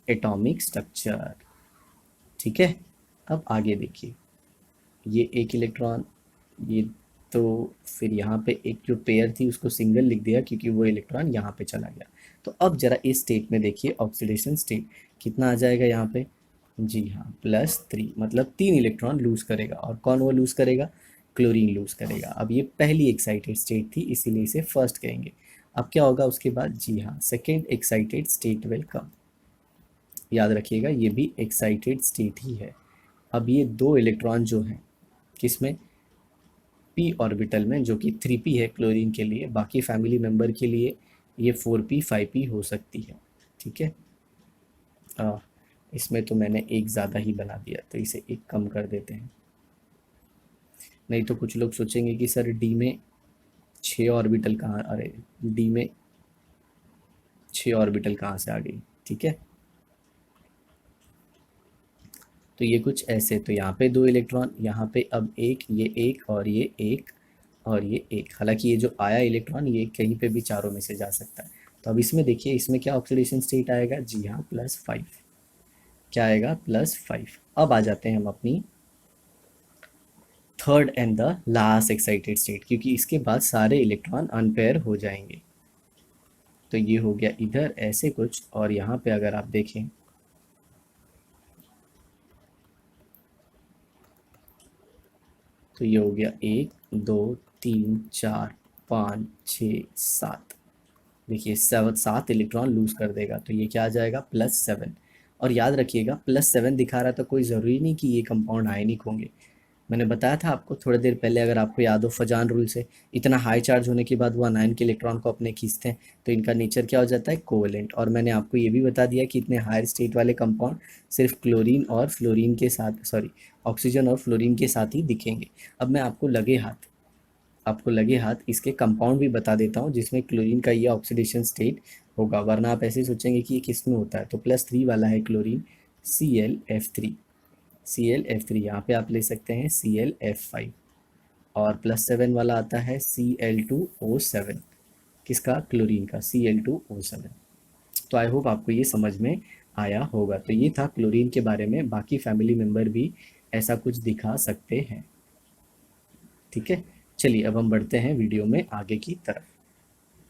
atomic structure. ठीक है, अब आगे देखिए ये एक इलेक्ट्रॉन, ये, तो फिर यहाँ पे एक जो पेयर थी उसको सिंगल लिख दिया क्योंकि वो इलेक्ट्रॉन यहाँ पे चला गया। तो अब जरा इस स्टेट में देखिए ऑक्सीडेशन स्टेट कितना आ जाएगा यहाँ पे? जी हाँ, +3, मतलब 3 इलेक्ट्रॉन लूज करेगा। और कौन वो लूज करेगा? क्लोरीन लूज करेगा। अब ये पहली एक्साइटेड स्टेट थी इसीलिए इसे फर्स्ट कहेंगे। अब क्या होगा उसके बाद? जी हाँ, second excited state will come. याद रखिएगा ये भी एक्साइटेड स्टेट ही है। अब ये 2 इलेक्ट्रॉन जो हैं किसमें? पी ऑर्बिटल में, जो कि 3p है क्लोरीन के लिए, बाकी फैमिली मेम्बर के लिए ये 4p 5p हो सकती है। ठीक है, आ, इसमें तो मैंने एक ज़्यादा ही बना दिया तो इसे एक कम कर देते हैं, नहीं तो कुछ लोग सोचेंगे कि सर डी में 6 ऑर्बिटल कहाँ, अरे डी में 6 ऑर्बिटल कहाँ से आ गई, ठीक है। तो ये कुछ ऐसे, तो यहाँ पे 2 इलेक्ट्रॉन, यहाँ पे अब एक, ये एक और ये एक और ये एक। हालांकि ये जो आया इलेक्ट्रॉन ये कहीं पे भी चारों में से जा सकता है। तो अब इसमें देखिए, इसमें क्या ऑक्सीडेशन स्टेट आएगा, जी हाँ +5। क्या आएगा, +5। अब आ जाते हैं हम अपनी third and the last excited state, क्योंकि इसके बाद सारे इलेक्ट्रॉन अनपेयर हो जाएंगे। तो ये हो गया इधर ऐसे कुछ, और यहाँ पे अगर आप देखें तो ये हो गया 1 2 3 4 5 6 7। देखिए 7 इलेक्ट्रॉन लूज कर देगा, तो ये क्या आ जाएगा, +7। और याद रखिएगा +7 दिखा रहा है तो कोई ज़रूरी नहीं कि ये कंपाउंड आयनिक होंगे। मैंने बताया था आपको थोड़ी देर पहले, अगर आपको याद हो फजान रूल से, इतना हाई चार्ज होने के बाद वो अनायन के इलेक्ट्रॉन को अपने खींचते हैं, तो इनका नेचर क्या हो जाता है, कोवेलेंट। और मैंने आपको ये भी बता दिया कि इतने हायर स्टेट वाले कंपाउंड सिर्फ क्लोरीन और फ्लोरीन के साथ, सॉरी ऑक्सीजन और फ्लोरीन के साथ ही दिखेंगे। अब मैं आपको लगे हाथ इसके कंपाउंड भी बता देता हूँ जिसमें क्लोरीन का ये ऑक्सीडेशन स्टेट होगा, वरना आप ऐसे सोचेंगे कि ये किस में होता है। तो +3 वाला है क्लोरीन, ClF3। ClF3 यहाँ पे आप ले सकते हैं ClF5। और +7 वाला आता है Cl2O7, किसका, क्लोरीन का, Cl2O7। तो आई होप आपको ये समझ में आया होगा। तो ये था क्लोरीन के बारे में, बाकी फैमिली मेम्बर भी ऐसा कुछ दिखा सकते हैं, ठीक है। चलिए अब हम बढ़ते हैं वीडियो में आगे की तरफ।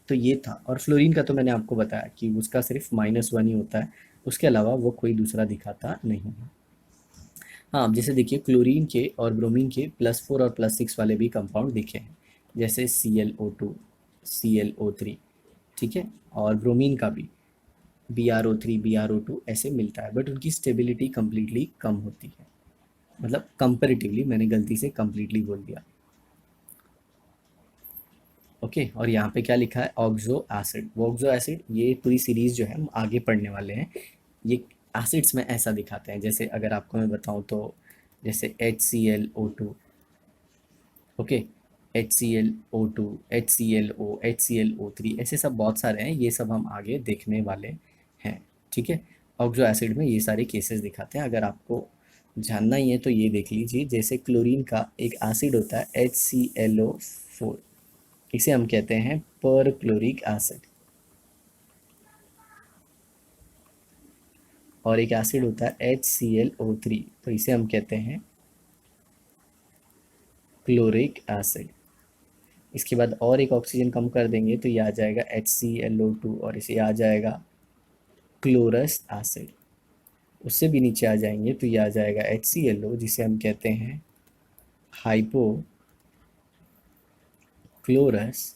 तो ये था, और फ्लोरीन का तो मैंने आपको बताया कि उसका सिर्फ -1 ही होता है, उसके अलावा वो कोई दूसरा दिखाता नहीं है। हाँ, अब जैसे देखिए क्लोरीन के और ब्रोमीन के +4 और +6 वाले भी कंपाउंड दिखे हैं, जैसे ClO2, ClO3, ठीक है। और ब्रोमीन का भी BrO3, BrO2 ऐसे मिलता है, बट उनकी स्टेबिलिटी कम्प्लीटली कम होती है, मतलब कंपेरेटिवली, मैंने गलती से कम्प्लीटली बोल दिया, ओके। और यहाँ पे क्या लिखा है, ऑक्सो एसिड। वो ऑक्सो एसिड, ये पूरी सीरीज जो है हम आगे पढ़ने वाले हैं, ये एसिड्स में ऐसा दिखाते हैं। जैसे अगर आपको मैं बताऊँ तो, जैसे HClO2, okay, HClO2, HClO, HClO3, ऐसे सब बहुत सारे हैं, ये सब हम आगे देखने वाले हैं, ठीक है। ऑक्सो एसिड में ये सारे केसेस दिखाते हैं, अगर आपको जानना ही है तो ये देख लीजिए। जैसे क्लोरीन का एक एसिड होता है HClO4, इसे हम कहते हैं परक्लोरिक एसिड। और एक एसिड होता है HClO3, तो इसे हम कहते हैं क्लोरिक एसिड। इसके बाद और एक ऑक्सीजन कम कर देंगे तो ये आ जाएगा HClO2, और इसे आ जाएगा क्लोरस एसिड। उससे भी नीचे आ जाएंगे तो ये आ जाएगा HClO, जिसे हम कहते हैं हाइपो क्लोरस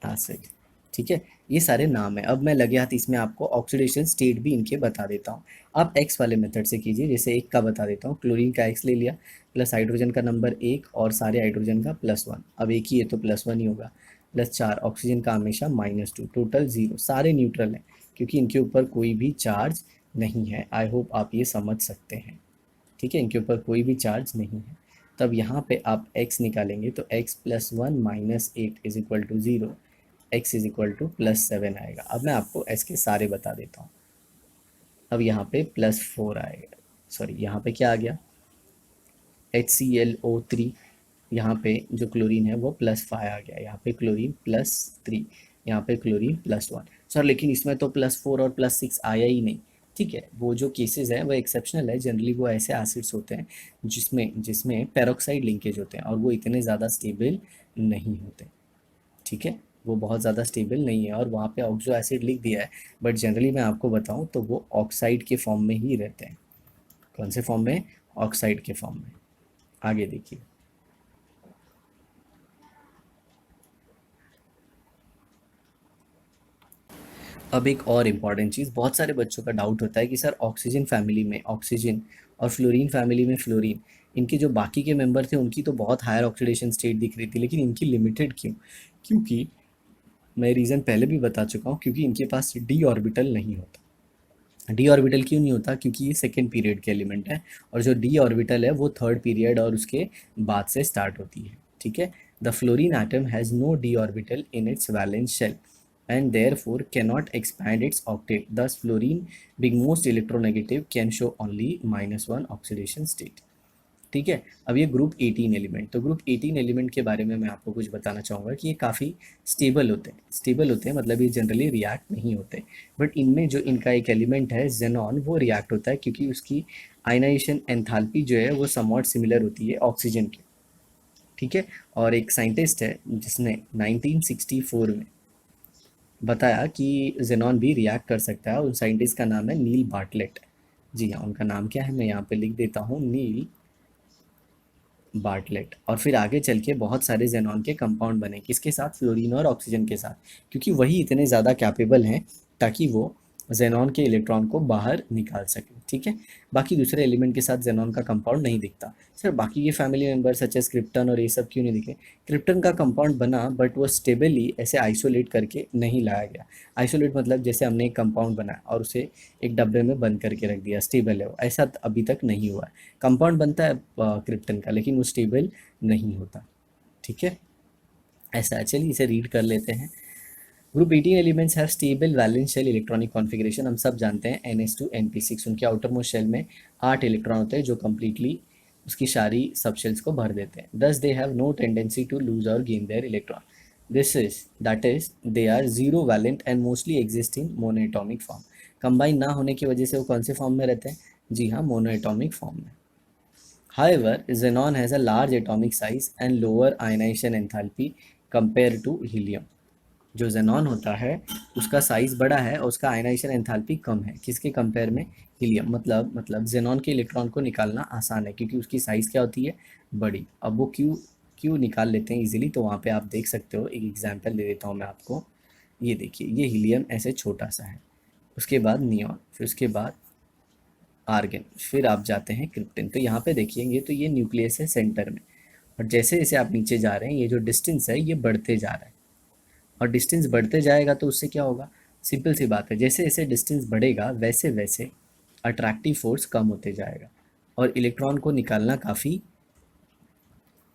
एसिड, ठीक है। ये सारे नाम है। अब मैं लगे हाथ इसमें आपको ऑक्सीडेशन स्टेट भी इनके बता देता हूँ। आप एक्स वाले मेथड से कीजिए, जैसे एक का बता देता हूँ। क्लोरीन का एक्स ले लिया, प्लस हाइड्रोजन का नंबर 1 और सारे हाइड्रोजन का +1, अब एक ही है तो +1 ही होगा, +4, ऑक्सीजन का हमेशा -2, टोटल 0, सारे न्यूट्रल हैं क्योंकि इनके ऊपर कोई भी चार्ज नहीं है। आई होप आप ये समझ सकते हैं, ठीक है, इनके ऊपर कोई भी चार्ज नहीं है। तब यहाँ पे आप x निकालेंगे तो x +1 -8 is equal to 0, x is equal to +7 आएगा। अब मैं आपको s के सारे बता देता हूँ। अब यहाँ पे +4 आएगा, सॉरी यहाँ पे क्या आ गया, HClO3, यहाँ पे जो क्लोरीन है वो +5 आ गया, यहाँ पे क्लोरीन +3, यहाँ पे क्लोरीन +1। सर लेकिन इसमें तो +4 और +6 आया ही नहीं, ठीक है। वो जो केसेस हैं वो एक्सेप्शनल है, जनरली वो ऐसे एसिड्स होते हैं जिसमें जिसमें पेरोक्साइड लिंकेज होते हैं और वो इतने ज़्यादा स्टेबल नहीं होते, ठीक है। वो बहुत ज़्यादा स्टेबल नहीं है, और वहाँ पे ऑक्सो एसिड लिख दिया है, बट जनरली मैं आपको बताऊँ तो वो ऑक्साइड के फॉर्म में ही रहते हैं। कौन से फॉर्म में, ऑक्साइड के फॉर्म में। आगे देखिए, अब एक और इम्पॉर्टेंट चीज़, बहुत सारे बच्चों का डाउट होता है कि सर ऑक्सीजन फैमिली में ऑक्सीजन और फ्लोरीन फैमिली में फ्लोरीन, इनके जो बाकी के मेंबर थे उनकी तो बहुत हायर ऑक्सीडेशन स्टेट दिख रही थी, लेकिन इनकी लिमिटेड क्यों? क्योंकि मैं रीज़न पहले भी बता चुका हूँ, क्योंकि इनके पास डी ऑर्बिटल नहीं होता। डी ऑर्बिटल क्यों नहीं होता? क्योंकि ये सेकेंड पीरियड के एलिमेंट है, और जो डी ऑर्बिटल है वो थर्ड पीरियड और उसके बाद से स्टार्ट होती है, ठीक है। The fluorine atom has no d orbital in its valence shell and therefore cannot expand its octet. Thus, fluorine, being most electronegative, can show only -1 oxidation state. ठीक है। अब ये ग्रुप 18 एलिमेंट, तो ग्रुप 18 एलिमेंट के बारे में मैं आपको कुछ बताना चाहूँगा कि ये काफ़ी स्टेबल होते हैं। स्टेबल होते हैं मतलब ये जनरली रिएक्ट नहीं होते, बट इनमें जो इनका एक एलिमेंट है जेनॉन, वो रिएक्ट होता है क्योंकि उसकी आयनाइजेशन एंथैल्पी जो है वो समवॉट सिमिलर होती है ऑक्सीजन की। ठीक है। और एक साइंटिस्ट है जिसने 1964 में बताया कि जेनॉन भी रिएक्ट कर सकता है, उन साइंटिस्ट का नाम है नील बार्टलेट। जी हाँ, उनका नाम क्या है मैं यहाँ पे लिख देता हूँ, नील बार्टलेट। और फिर आगे चल के बहुत सारे जेनॉन के कंपाउंड बने, किसके साथ? फ्लोरीन और ऑक्सीजन के साथ, क्योंकि वही इतने ज़्यादा कैपेबल हैं ताकि वो जेनॉन के इलेक्ट्रॉन को बाहर निकाल सकें। ठीक है। बाकी दूसरे एलिमेंट के साथ जेनॉन का कंपाउंड नहीं दिखता। सर बाकी ये family member such as krypton और ये सब क्यों नहीं दिखे? क्रिप्टन का कंपाउंड बना बट वो स्टेबली ऐसे आइसोलेट करके नहीं लाया गया। आइसोलेट मतलब जैसे हमने एक कंपाउंड बनाया और उसे एक डब्बे में बंद करके रख दिया, स्टेबल है वो, ऐसा अभी तक नहीं हुआ है। कंपाउंड बनता है क्रिप्टन का, लेकिन वो स्टेबल नहीं होता। ठीक है, ऐसा है। चलिए इसे रीड कर लेते हैं। Group 18 elements have stable valence shell electronic configuration. हम सब जानते हैं NH2 NP6, उनके आउटर मोस्ट शेल में 8 इलेक्ट्रॉन होते हैं जो कम्प्लीटली उसकी सारी सब शेल्स को भर देते हैं। Thus they have no tendency to lose or gain their electron. This is that is they are zero valent and mostly exist in monoatomic form. Combine ना होने की वजह से वो कौन से फॉर्म में रहते हैं? जी हाँ, मोनोएटॉमिक फॉर्म में। However, xenon has a large atomic size and lower ionization enthalpy compared to helium. जो जेनॉन होता है उसका साइज बड़ा है और उसका आयनाइजेशन एंथैल्पी कम है, किसके कंपेयर में? हीलियम। मतलब जेनॉन के इलेक्ट्रॉन को निकालना आसान है क्योंकि उसकी साइज़ क्या होती है? बड़ी। अब वो क्यों क्यों निकाल लेते हैं इजीली, तो वहाँ पे आप देख सकते हो, एक एग्जांपल दे देता हूँ मैं आपको। ये देखिए, ये हीलियम ऐसे छोटा सा है, उसके बाद नियॉन, फिर उसके बाद आर्गन, फिर आप जाते हैं क्रिप्टन। तो यहाँ पे देखिए, तो ये न्यूक्लियस है सेंटर में, और जैसे जैसे आप नीचे जा रहे हैं ये जो डिस्टेंस है ये बढ़ते जा रहा है, और डिस्टेंस बढ़ते जाएगा तो उससे क्या होगा? सिंपल सी बात है, जैसे जैसे डिस्टेंस बढ़ेगा वैसे वैसे अट्रैक्टिव फोर्स कम होते जाएगा और इलेक्ट्रॉन को निकालना काफ़ी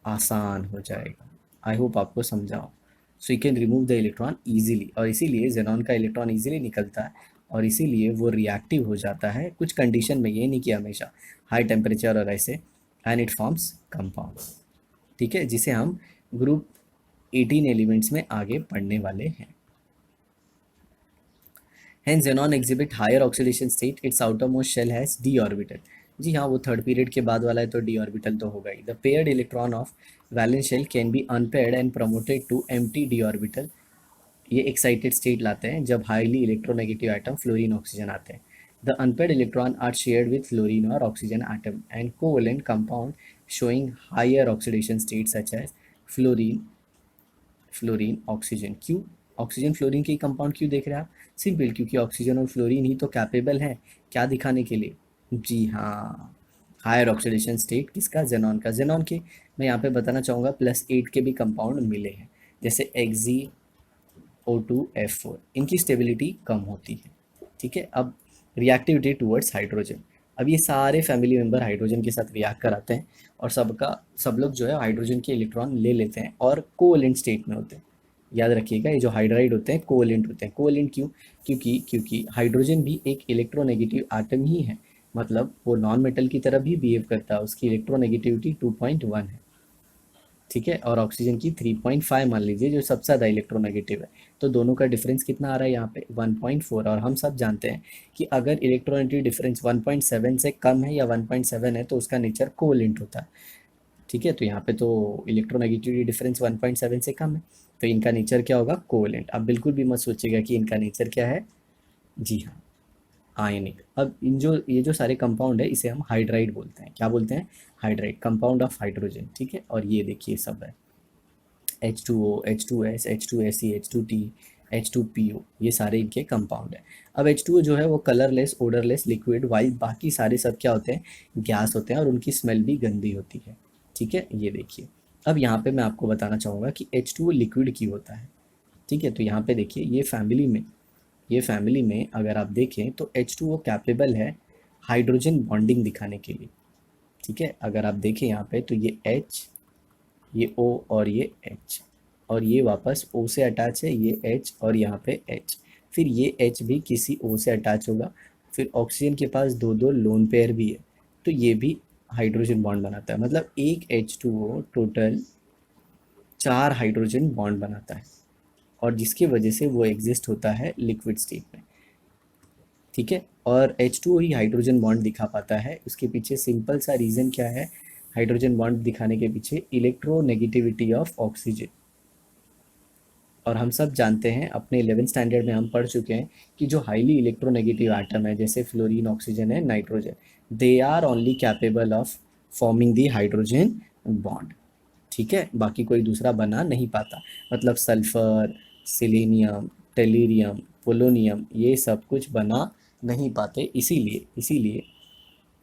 आसान हो जाएगा। आई होप आपको समझाओ। So you can remove the electron easily, और इसीलिए जेनॉन का इलेक्ट्रॉन ईजिली निकलता है और इसीलिए वो रिएक्टिव हो जाता है कुछ कंडीशन में, ये नहीं कि हमेशा हाई टेम्परेचर और ऐसे, एंड इट फॉर्म्स कंपाउंड। ठीक है, जिसे हम ग्रुप 18 एलिमेंट्स में आगे पढ़ने वाले हैं। Hence, xenon exhibit higher oxidation state. Its outermost shell has d orbital. जी हाँ, वो थर्ड पीरियड के बाद वाला है तो d ऑर्बिटल तो होगा ही। The paired electron of valence shell can be unpaired and promoted to empty d orbital. ये एक्साइटेड स्टेट लाते हैं जब highly electronegative atom fluorine oxygen आते हैं। The unpaired electron are shared with fluorine और oxygen atom and covalent compound showing higher oxidation state such as fluorine fluorine oxygen. क्यों oxygen fluorine के compound क्यों देख रहे हैं आप? सिंपल, क्योंकि ऑक्सीजन और फ्लोरीन ही तो कैपेबल है क्या दिखाने के लिए? जी हाँ, हायर ऑक्सीडेशन स्टेट किसका? जेनॉन का। जेनॉन के मैं यहाँ पे बताना चाहूँगा +8 के भी कंपाउंड मिले हैं, जैसे XeO2F4, इनकी स्टेबिलिटी कम होती है। ठीक है। अब रिएक्टिविटी टूवर्ड्स हाइड्रोजन, अब ये सारे फैमिली मेंबर हाइड्रोजन के साथ रिएक्ट कराते हैं और सब लोग जो है हाइड्रोजन के इलेक्ट्रॉन ले लेते हैं और कोवेलेंट स्टेट में होते हैं। याद रखिएगा, ये जो हाइड्राइड होते हैं कोवेलेंट होते हैं। कोवेलेंट क्यों? क्योंकि हाइड्रोजन भी एक इलेक्ट्रोनेगेटिव आटम ही है, मतलब वो नॉन मेटल की तरह भी बिहेव करता है, उसकी इलेक्ट्रोनेगेटिविटी 2.1 है। ठीक है, और ऑक्सीजन की 3.5 मान लीजिए, जो सबसे ज़्यादा इलेक्ट्रोनेगेटिव है। तो दोनों का डिफरेंस कितना आ रहा है यहाँ पे? 1.4। और हम सब जानते हैं कि अगर इलेक्ट्रोनेगेटिव डिफरेंस 1.7 से कम है या 1.7 है तो उसका नेचर कोवेलेंट होता है। ठीक है, तो यहाँ पे तो इलेक्ट्रोनेगेटिविटी डिफरेंस 1.7 से कम है, तो इनका नेचर क्या होगा? कोवेलेंट। अब बिल्कुल भी मत सोचिएगा कि इनका नेचर क्या है। जी हाँ, आयनिक। अब ये जो सारे कंपाउंड है इसे हम हाइड्राइड बोलते हैं। क्या बोलते हैं? Hydride, compound of hydrogen. ठीक है, और ये देखिए सब है H2O, H2S, H2Se, H2T, H2PO, ये सारे इनके कंपाउंड है। अब H2O जो है वो कलरलेस, ओडरलेस लिक्विड, वाइल बाकी सारे सब क्या होते हैं? गैस होते हैं, और उनकी स्मेल भी गंदी होती है। ठीक है, ये देखिए। अब यहाँ पे मैं आपको बताना चाहूँगा कि H2O लिक्विड क्यों होता है। ठीक है, तो यहाँ पे देखिए, ये फैमिली में अगर आप देखें तो H2O कैपेबल है हाइड्रोजन बॉन्डिंग दिखाने के लिए। ठीक है, अगर आप देखें यहाँ पे तो ये H ये O और ये H, और ये वापस O से अटैच है, ये H और यहाँ पे H, फिर ये H भी किसी O से अटैच होगा, फिर ऑक्सीजन के पास दो दो लोन पेयर भी है, तो ये भी हाइड्रोजन बॉन्ड बनाता है। मतलब एक H2O टोटल 4 हाइड्रोजन बॉन्ड बनाता है, और जिसकी वजह से वो एग्जिस्ट होता है लिक्विड स्टेट में। ठीक है, और H2O ही हाइड्रोजन बॉन्ड दिखा पाता है। उसके पीछे सिंपल सा रीज़न क्या है हाइड्रोजन बॉन्ड दिखाने के पीछे? Electronegativity of oxygen. और हम सब जानते हैं, अपने 11th स्टैंडर्ड में हम पढ़ चुके हैं कि जो हाईली इलेक्ट्रोनेगेटिव एटम है, जैसे फ्लोरीन, ऑक्सीजन है, nitrogen, they are only capable of forming the hydrogen bond. ठीक है, बाकी कोई दूसरा बना नहीं पाता। मतलब सल्फर, सिलीनियम, टेलीरियम, पोलोनियम, ये सब कुछ बना नहीं पाते, इसीलिए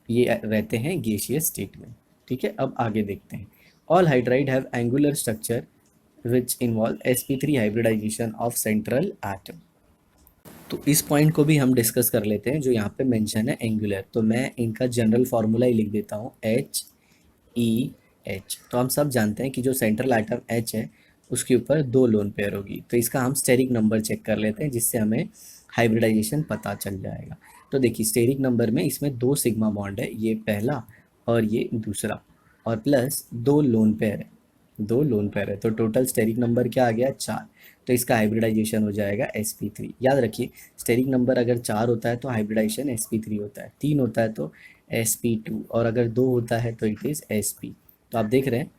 ये रहते हैं गैसियस स्टेट में। ठीक है, अब आगे देखते हैं। All hydride have angular structure which involve sp3 hybridization of central atom. तो इस पॉइंट को भी हम डिस्कस कर लेते हैं, जो यहाँ पे मेंशन है एंगुलर। तो मैं इनका जनरल फार्मूला ही लिख देता हूँ, HEH। तो हम सब जानते हैं कि जो सेंट्रल एटम H है उसके ऊपर दो लोन पेयर होगी, तो इसका हम स्टेरिक नंबर चेक कर लेते हैं, जिससे हमें हाइब्रिडाइजेशन पता चल जाएगा। तो देखिए, स्टेरिक नंबर में इसमें दो सिग्मा बॉन्ड है, ये पहला और ये दूसरा, और प्लस दो लोन पेयर है, दो लोन पेयर है, तो टोटल स्टेरिक नंबर क्या आ गया? 4। तो इसका हाइब्रिडाइजेशन हो जाएगा sp3। याद रखिए, स्टेरिक नंबर अगर 4 होता है तो हाइब्रिडाइजेशन sp3 होता है, 3 होता है तो sp2, और अगर 2 होता है तो इट इज़ sp। तो आप देख रहे हैं,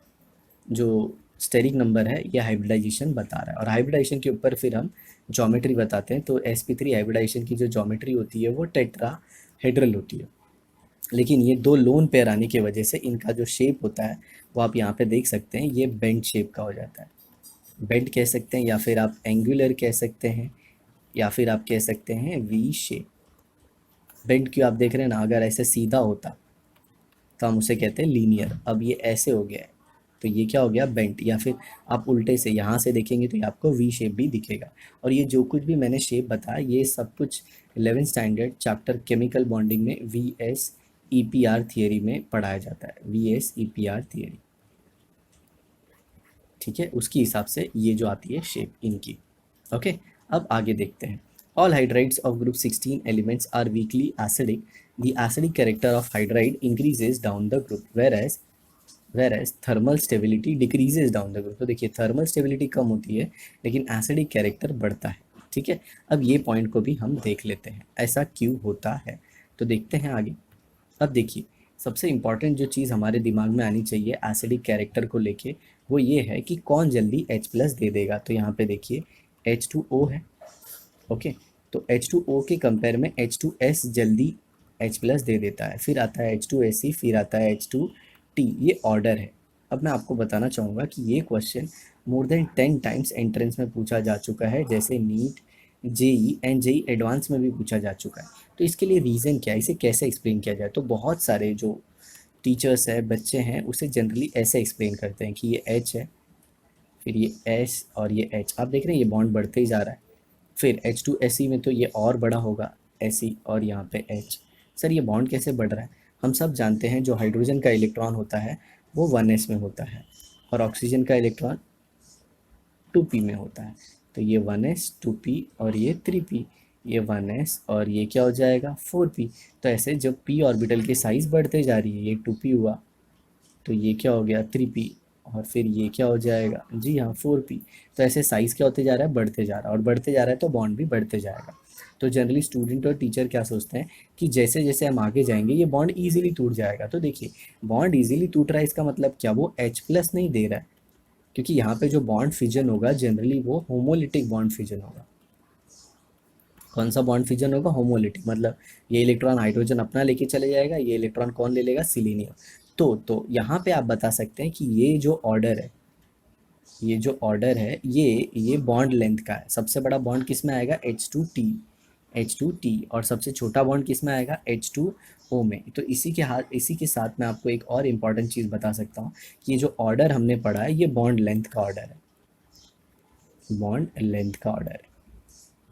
जो स्टेरिक नंबर है ये हाइब्रिडाइजेशन बता रहा है, और हाइब्रिडाइजेशन के ऊपर फिर हम ज्योमेट्री बताते हैं। तो sp3 हाइब्रिडाइजेशन की जो ज्योमेट्री होती है वो टेट्राहेड्रल होती है, लेकिन ये दो लोन पेयर आने की वजह से इनका जो शेप होता है वो आप यहाँ पे देख सकते हैं, ये बेंड शेप का हो जाता है। बेंड कह सकते हैं, या फिर आप एंगुलर कह सकते हैं, या फिर आप कह सकते हैं वी शेप। बेंड क्यों? आप देख रहे हैं ना, अगर ऐसे सीधा होता तो हम उसे कहते हैं लीनियर, अब ये ऐसे हो गया है तो ये क्या हो गया? बेंट। या फिर आप उल्टे से यहाँ से देखेंगे तो ये आपको वी शेप भी दिखेगा। और ये जो कुछ भी मैंने शेप बताया, ये सब कुछ 11th standard chapter chemical bonding में VS EPR थियरी में पढ़ाया जाता है, VS EPR थियरी। ठीक है, उसके हिसाब से ये जो आती है शेप इनकी। ओके, अब आगे देखते हैं। All hydrides of group 16 elements are weakly acidic. The acidic character of hydride increases down the group, whereas thermal stability decreases down the group. तो देखिए, थर्मल स्टेबिलिटी कम होती है लेकिन एसिडिक कैरेक्टर बढ़ता है। ठीक है, अब ये पॉइंट को भी हम देख लेते हैं, ऐसा क्यों होता है। तो देखते हैं आगे। अब देखिए, सबसे इम्पॉर्टेंट जो चीज़ हमारे दिमाग में आनी चाहिए एसिडिक कैरेक्टर को लेके, वो ये है कि कौन जल्दी H+ दे देगा। तो यहाँ पे देखिए, H2O है। ओके, तो H2O के कंपेयर में H2S जल्दी H+ दे देता है, फिर आता है H2SE, फिर आता है H2T। ये ऑर्डर है। अब मैं आपको बताना चाहूँगा कि ये question more than 10 times entrance में पूछा जा चुका है, जैसे NEET, JEE and JEE advance में भी पूछा जा चुका है। तो इसके लिए रीज़न क्या है, इसे कैसे एक्सप्लेन किया जाए? तो बहुत सारे जो टीचर्स हैं, बच्चे हैं, उसे जनरली ऐसे एक्सप्लेन करते हैं कि ये H है, फिर ये S और ये H। आप देख रहे हैं ये बॉन्ड बढ़ते ही जा रहा है, फिर H2SE में तो ये और बड़ा होगा, SE, और यहाँ पे H। सर ये बॉन्ड कैसे बढ़ रहा है? हम सब जानते हैं, जो हाइड्रोजन का इलेक्ट्रॉन होता है वो 1s में होता है, और ऑक्सीजन का इलेक्ट्रॉन 2p में होता है। तो ये 1s 2p और ये 3p, ये 1s और ये क्या हो जाएगा? 4p। तो ऐसे जब p ऑर्बिटल की साइज़ बढ़ते जा रही है, ये 2p हुआ, तो ये क्या हो गया? 3p, और फिर ये क्या हो जाएगा? जी हाँ, 4p। तो ऐसे साइज़ क्या होते जा रहा है? बढ़ते जा रहा है, और बढ़ते जा रहा है तो बॉन्ड भी बढ़ते जाएगा। तो जनरली स्टूडेंट और टीचर क्या सोचते हैं कि जैसे जैसे हम आगे जाएंगे ये बॉन्ड ईजिली टूट जाएगा। तो देखिए, बॉन्ड ईजिली टूट रहा है, इसका मतलब क्या? वो H+ नहीं दे रहा है, क्योंकि यहाँ पे जो बॉन्ड फिजन होगा जनरली वो होमोलिटिक बॉन्ड फिजन होगा। कौन सा बॉन्ड फिजन होगा? होमोलिटिक। मतलब ये इलेक्ट्रॉन हाइड्रोजन अपना लेके चले जाएगा, ये इलेक्ट्रॉन कौन ले लेगा? सिलीनियम। तो यहाँ पे आप बता सकते हैं कि ये जो ऑर्डर है, ये बॉन्ड लेंथ का है। सबसे बड़ा बॉन्ड किस में आएगा? H2T, और सबसे छोटा बॉन्ड किस में आएगा? H2O में। तो इसी के साथ मैं आपको एक और इम्पॉर्टेंट चीज़ बता सकता हूँ कि ये जो ऑर्डर हमने पढ़ा है ये बॉन्ड लेंथ का ऑर्डर है, बॉन्ड लेंथ का ऑर्डर है।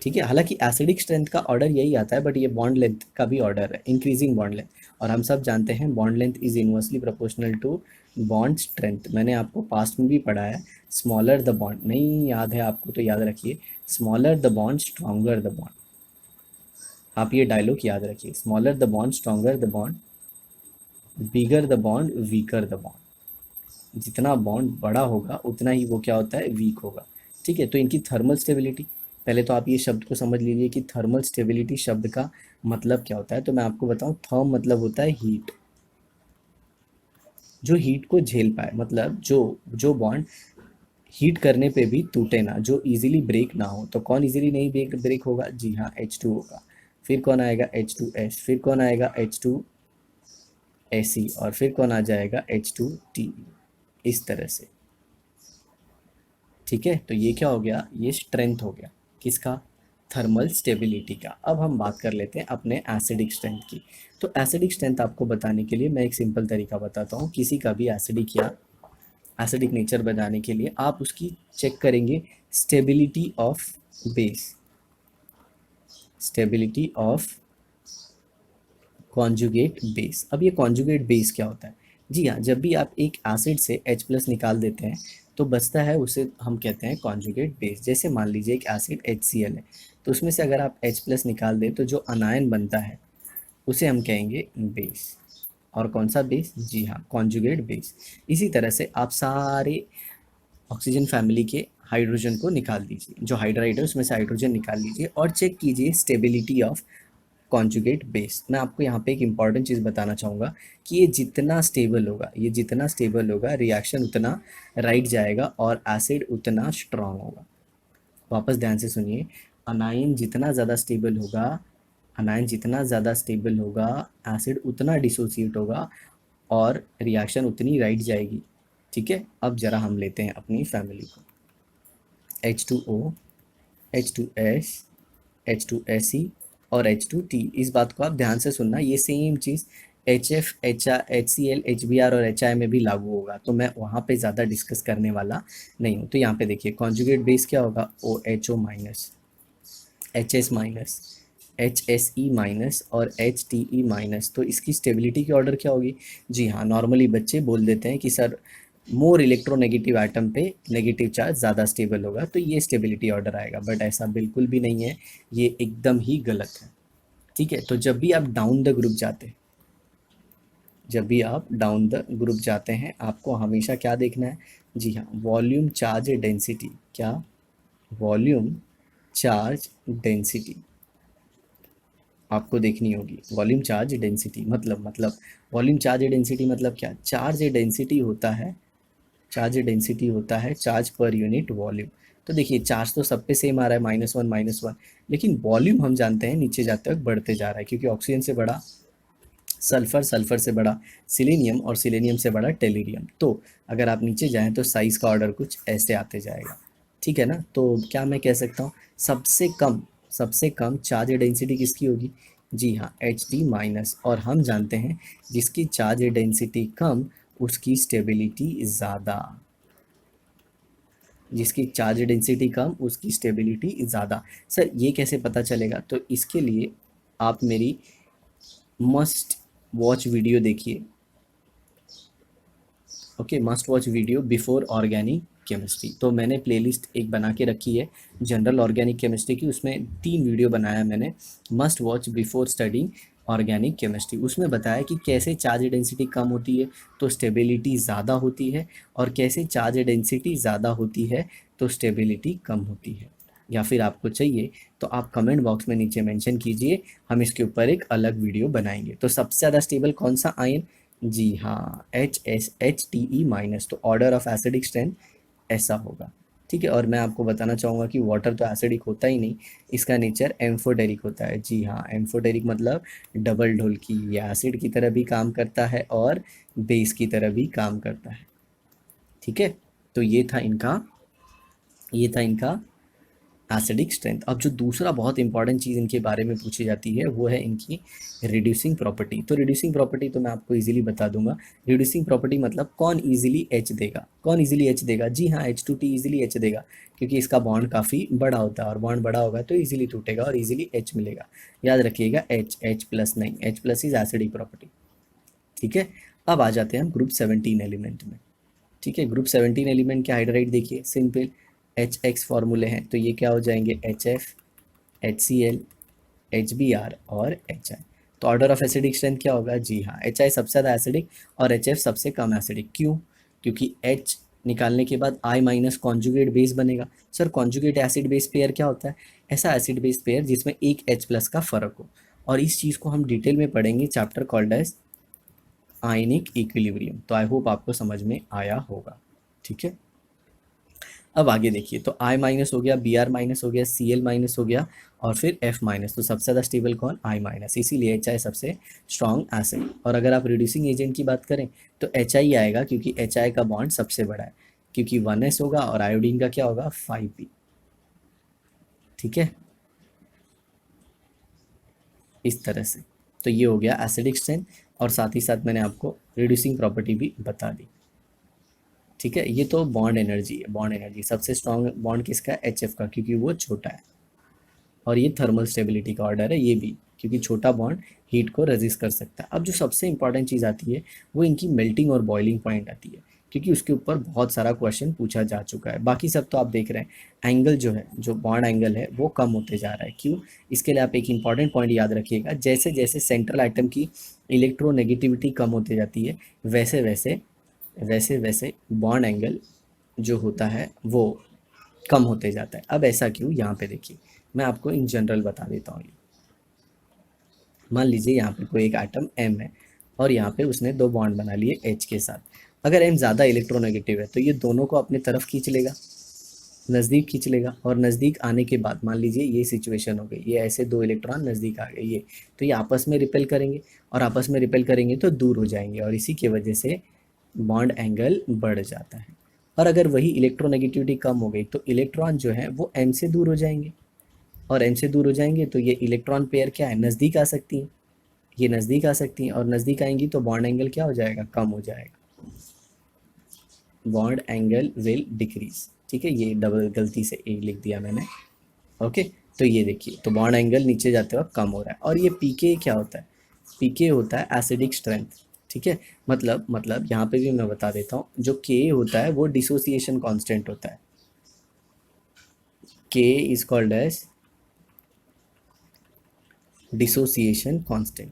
ठीक है। हालांकि एसिडिक स्ट्रेंथ का ऑर्डर यही आता है, बट ये बॉन्ड लेंथ का भी ऑर्डर है, इंक्रीजिंग बॉन्ड लेंथ। और हम सब जानते हैं bond length is inversely proportional to bond strength. मैंने आपको पास्ट में भी पढ़ा है। स्मॉलर द बॉन्ड, नहीं याद है आपको तो याद रखिए, smaller the bond stronger the bond. आप ये डायलॉग याद रखिए, smaller the bond stronger the bond, bigger the bond weaker the bond. जितना बॉन्ड बड़ा होगा उतना ही वो क्या होता है, वीक होगा। ठीक है। तो इनकी थर्मल स्टेबिलिटी, पहले तो आप ये शब्द को समझ लीजिए कि थर्मल स्टेबिलिटी शब्द का मतलब क्या होता है। तो मैं आपको बताऊं, थर्म मतलब होता है हीट, जो हीट को झेल पाए, मतलब जो जो बॉन्ड हीट करने पे भी टूटे ना, जो इजीली ब्रेक ना हो। तो कौन इजीली नहीं ब्रेक होगा, जी हाँ, H2O होगा। फिर कौन आएगा, H2S, फिर कौन आएगा, H2Se, और फिर कौन आ जाएगा, H2Te। इस तरह से। ठीक है। तो ये क्या हो गया, ये स्ट्रेंथ हो गया किसका, थर्मल स्टेबिलिटी का। अब हम बात कर लेते हैं अपने एसिडिक स्ट्रेंथ की। तो एसिडिक स्ट्रेंथ आपको बताने के लिए मैं एक सिंपल तरीका बताता हूँ। किसी का भी एसिडिक या एसिडिक नेचर बताने के लिए आप उसकी चेक करेंगे stability of base, stability of conjugate base. अब ये कॉन्जुगेट बेस क्या होता है, जी हाँ, जब भी आप एक एसिड से H+ निकाल देते हैं तो बचता है, उसे हम कहते हैं कॉन्जुगेट बेस। जैसे मान लीजिए एक एसिड HCl है, तो उसमें से अगर आप H+ निकाल दें तो जो अनायन बनता है उसे हम कहेंगे बेस। और कौन सा बेस, जी हाँ, कॉन्जुगेट बेस। इसी तरह से आप सारे ऑक्सीजन फैमिली के हाइड्रोजन को निकाल दीजिए, जो हाइड्राइड है उसमें से हाइड्रोजन निकाल लीजिए और चेक कीजिए स्टेबिलिटी ऑफ कॉन्जुगेट बेस। मैं आपको यहाँ पे एक इंपॉर्टेंट चीज़ बताना चाहूँगा कि ये जितना स्टेबल होगा, ये जितना स्टेबल होगा, रिएक्शन उतना राइट जाएगा और एसिड उतना स्ट्रांग होगा। वापस ध्यान से सुनिए, अनायन जितना ज़्यादा स्टेबल होगा, अनायन जितना ज़्यादा स्टेबल होगा, एसिड उतना डिसोसिएट होगा और रिएक्शन उतनी राइट जाएगी। ठीक है। अब ज़रा हम लेते हैं अपनी फैमिली को, H2O, H2S, H2Se और H2T। इस बात को आप ध्यान से सुनना, ये सेम चीज़ HF, HCl, HBr और HI में भी लागू होगा, तो मैं वहाँ पे ज़्यादा डिस्कस करने वाला नहीं हूँ। तो यहाँ पे देखिए कॉन्जुगेट बेस क्या होगा, OHO minus, HS minus, HSE minus और HTE माइनस। तो इसकी स्टेबिलिटी की ऑर्डर क्या होगी, जी हाँ, नॉर्मली बच्चे बोल देते हैं कि सर मोर इलेक्ट्रोनेगेटिव एटम पे नेगेटिव चार्ज ज़्यादा स्टेबल होगा, तो ये स्टेबिलिटी ऑर्डर आएगा। बट ऐसा बिल्कुल भी नहीं है, ये एकदम ही गलत है। ठीक है। तो जब भी आप डाउन द ग्रुप जाते हैं, जब भी आप डाउन द ग्रुप जाते हैं, आपको हमेशा क्या देखना है, जी हाँ, वॉल्यूम चार्ज डेंसिटी। क्या, वॉल्यूम चार्ज डेंसिटी आपको देखनी होगी। वॉल्यूम चार्ज डेंसिटी मतलब वॉल्यूम चार्ज डेंसिटी मतलब क्या, चार्ज डेंसिटी होता है, चार्ज डेंसिटी होता है चार्ज पर यूनिट वॉल्यूम। तो देखिए चार्ज तो सब पे सेम आ रहा है, -1 -1, लेकिन वॉल्यूम हम जानते हैं नीचे जाते वक्त बढ़ते जा रहा है, क्योंकि ऑक्सीजन से बड़ा सल्फर, सल्फर से बड़ा सिलेनियम और सिलेनियम से बड़ा टेलीरियम। तो अगर आप नीचे जाएं तो साइज़ का ऑर्डर कुछ ऐसे आते जाएगा। ठीक है ना। तो क्या मैं कह सकता हूँ, सबसे कम चार्ज डेंसिटी किसकी होगी, जी हाँ, HD माइनस। और हम जानते हैं जिसकी चार्ज डेंसिटी कम उसकी स्टेबिलिटी ज़्यादा, जिसकी चार्ज डेंसिटी कम उसकी स्टेबिलिटी ज़्यादा। सर ये कैसे पता चलेगा, तो इसके लिए आप मेरी मस्ट वॉच वीडियो देखिए। Okay, must watch video before organic chemistry. तो मैंने प्लेलिस्ट एक बना के रखी है जनरल ऑर्गेनिक केमिस्ट्री की, उसमें 3 वीडियो बनाया मैंने, must watch before studying organic chemistry. उसमें बताया कि कैसे चार्ज डेंसिटी कम होती है तो स्टेबिलिटी ज़्यादा होती है, और कैसे चार्ज डेंसिटी ज़्यादा होती है तो स्टेबिलिटी कम होती है। या फिर आपको चाहिए तो आप कमेंट बॉक्स में नीचे मेंशन कीजिए, हम इसके ऊपर एक अलग वीडियो बनाएंगे। तो सबसे ज़्यादा स्टेबल कौन सा आयन, जी हाँ, HTE माइनस। तो ऑर्डर ऑफ एसिडिक स्ट्रेंथ ऐसा होगा। ठीक है। और मैं आपको बताना चाहूँगा कि वाटर तो एसिडिक होता ही नहीं, इसका नेचर एम्फोटेरिक होता है। जी हाँ, एम्फोटेरिक मतलब डबल ढोलकी, ये एसिड की तरह भी काम करता है और बेस की तरह भी काम करता है। ठीक है। तो ये था इनका एसिडिक स्ट्रेंथ। अब जो दूसरा बहुत इंपॉर्टेंट चीज़ इनके बारे में पूछी जाती है वो है इनकी रिड्यूसिंग प्रॉपर्टी। तो रिड्यूसिंग प्रॉपर्टी तो मैं आपको इजीली बता दूंगा। रिड्यूसिंग प्रॉपर्टी मतलब कौन इजीली एच देगा, कौन इजीली एच देगा, जी हाँ H2T इजीली एच देगा, क्योंकि इसका बॉन्ड काफ़ी बड़ा होता है और बॉन्ड बड़ा होगा तो इजीली टूटेगा और इजीली एच मिलेगा। याद रखिएगा H प्लस नहीं, H plus is acidic property. ठीक है, अब आ जाते हैं हम ग्रुप 17 एलिमेंट में। ठीक है, ग्रुप 17 एलिमेंट के हाइड्राइड देखिए सिंपल HX फॉर्मूले हैं, तो ये क्या हो जाएंगे HF, HCl, HBr और HI। तो ऑर्डर ऑफ एसिडिक स्ट्रेंथ क्या होगा, जी हाँ HI सबसे ज़्यादा एसिडिक और HF सबसे कम एसिडिक। क्यों, क्योंकि H निकालने के बाद I माइनस कॉन्जुगेट बेस बनेगा। Sir conjugate acid base pair क्या होता है, ऐसा एसिड बेस पेयर जिसमें एक H प्लस का फर्क हो, और इस चीज़ को हम डिटेल में पढ़ेंगे chapter called as ionic equilibrium. तो आई होप आपको समझ में आया होगा। ठीक है, अब आगे देखिए, तो I माइनस हो गया, Br माइनस हो गया, Cl माइनस हो गया और फिर F माइनस। तो सबसे ज़्यादा स्टेबल कौन, I माइनस, इसीलिए HI सबसे स्ट्रॉन्ग एसिड। और अगर आप रिड्यूसिंग एजेंट की बात करें तो HI आएगा, क्योंकि HI का बॉन्ड सबसे बड़ा है, क्योंकि 1s होगा और आयोडीन का क्या होगा 5p। ठीक है, इस तरह से। तो ये हो गया एसिडिक स्ट्रेंथ और साथ ही साथ मैंने आपको रिड्यूसिंग प्रॉपर्टी भी बता दी। ठीक है, ये तो बॉन्ड एनर्जी है, बॉन्ड एनर्जी सबसे स्ट्रॉन्ग बॉन्ड किसका है, HF का, क्योंकि वो छोटा है। और ये थर्मल स्टेबिलिटी का ऑर्डर है ये भी, क्योंकि छोटा बॉन्ड हीट को रेजिस्ट कर सकता है। अब जो सबसे इंपॉर्टेंट चीज़ आती है वो इनकी मेल्टिंग और बॉइलिंग पॉइंट आती है, क्योंकि उसके ऊपर बहुत सारा क्वेश्चन पूछा जा चुका है। बाकी सब तो आप देख रहे हैं, एंगल जो है, जो बॉन्ड एंगल है वो कम होते जा रहा है। क्यों, इसके लिए आप एक इंपॉर्टेंट पॉइंट याद रखिएगा, जैसे जैसे सेंट्रल आइटम की इलेक्ट्रोनेगेटिविटी कम होती जाती है वैसे वैसे वैसे वैसे बॉन्ड एंगल जो होता है वो कम होते जाता है। अब ऐसा क्यों, यहाँ पे देखिए, मैं आपको इन जनरल बता देता हूँ। मान लीजिए यहाँ पे कोई एक एटम M है और यहाँ पे उसने दो बॉन्ड बना लिए H के साथ। अगर M ज़्यादा इलेक्ट्रोनेगेटिव है तो ये दोनों को अपने तरफ खींच लेगा, नज़दीक खींच लेगा, और नज़दीक आने के बाद मान लीजिए ये सिचुएशन हो गई, ये ऐसे दो इलेक्ट्रॉन नज़दीक आ गए ये, तो ये आपस में रिपेल करेंगे, और आपस में रिपेल करेंगे तो दूर हो जाएंगे, और इसी की वजह से बॉन्ड एंगल बढ़ जाता है। और अगर वही इलेक्ट्रोनेगेटिविटी कम हो गई तो इलेक्ट्रॉन जो है वो M से दूर हो जाएंगे, और M से दूर हो जाएंगे तो ये इलेक्ट्रॉन पेयर क्या है, नज़दीक आ सकती हैं, ये नज़दीक आ सकती हैं, और नज़दीक आएंगी तो बॉन्ड एंगल क्या हो जाएगा, कम हो जाएगा, बॉन्ड एंगल विल डिक्रीज। ठीक है, ये डबल गलती से ए लिख दिया मैंने। ओके, तो ये देखिए, तो बॉन्ड एंगल नीचे जाते वक्त कम हो रहा है। और ये पीके क्या होता है, पीके होता है एसिडिक स्ट्रेंथ। ठीक है, मतलब यहाँ पे भी मैं बता देता हूँ, जो के होता है वो डिसोसिएशन कांस्टेंट होता है, K is called as dissociation constant.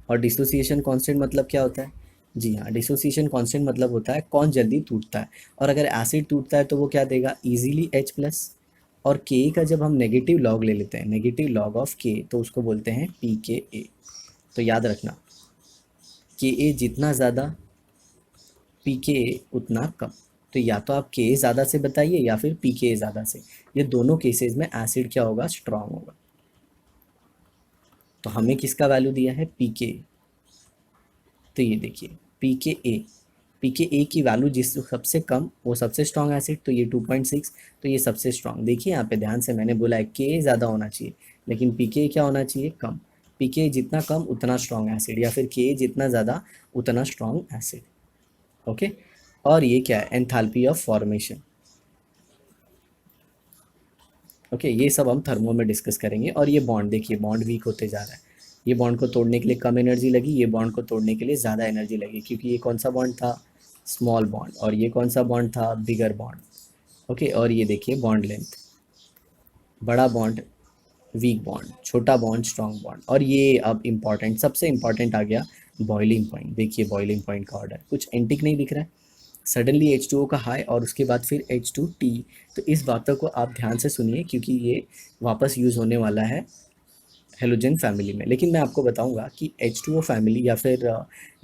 और डिसोसिएशन कांस्टेंट मतलब क्या होता है, जी हाँ डिसोसिएशन कांस्टेंट मतलब होता है कौन जल्दी टूटता है। और अगर एसिड टूटता है तो वो क्या देगा, इजीली H प्लस। और के का जब हम नेगेटिव लॉग ले लेते हैं, नेगेटिव लॉग ऑफ के, तो उसको बोलते हैं PKA। तो याद रखना, के जितना ज़्यादा PKA उतना कम। तो या तो आप के ज़्यादा से बताइए या फिर PKA ज़्यादा से, ये दोनों केसेस में एसिड क्या होगा, स्ट्रांग होगा। तो हमें किसका वैल्यू दिया है, PKA। तो ये देखिए PKA की वैल्यू जिस सबसे कम वो सबसे स्ट्रॉन्ग एसिड, तो ये 2.6, तो ये सबसे स्ट्रॉन्ग। देखिए यहाँ पे ध्यान से मैंने बोला है के ज़्यादा होना चाहिए, लेकिन PKA क्या होना चाहिए, कम। PKA जितना कम उतना स्ट्रॉन्ग एसिड, या फिर के जितना ज़्यादा उतना स्ट्रॉन्ग एसिड। ओके, और ये क्या है, एंथैल्पी ऑफ फॉर्मेशन। ओके, ये सब हम थर्मो में डिस्कस करेंगे। और ये बॉन्ड देखिए, बॉन्ड वीक होते जा रहा है, ये बॉन्ड को तोड़ने के लिए कम एनर्जी लगी, ये बॉन्ड को तोड़ने के लिए ज़्यादा एनर्जी लगी, क्योंकि ये कौन सा बॉन्ड था, स्मॉल बॉन्ड, और ये कौन सा बॉन्ड था, बिगर बॉन्ड। ओके, और ये देखिए बॉन्ड लेंथ, बड़ा बॉन्ड वीक बॉन्ड, छोटा बॉन्ड स्ट्रॉन्ग बॉन्ड। और ये अब इम्पॉर्टेंट, सबसे इम्पॉर्टेंट आ गया बॉइलिंग पॉइंट। देखिए बॉइलिंग पॉइंट का ऑर्डर कुछ एंटिक नहीं दिख रहा है, सडनली H2O का हाई और उसके बाद फिर H2T। तो इस बातों को आप ध्यान से सुनिए, क्योंकि ये वापस यूज़ होने वाला है हेलोजन फैमिली में। लेकिन मैं आपको बताऊंगा कि H2O फैमिली या फिर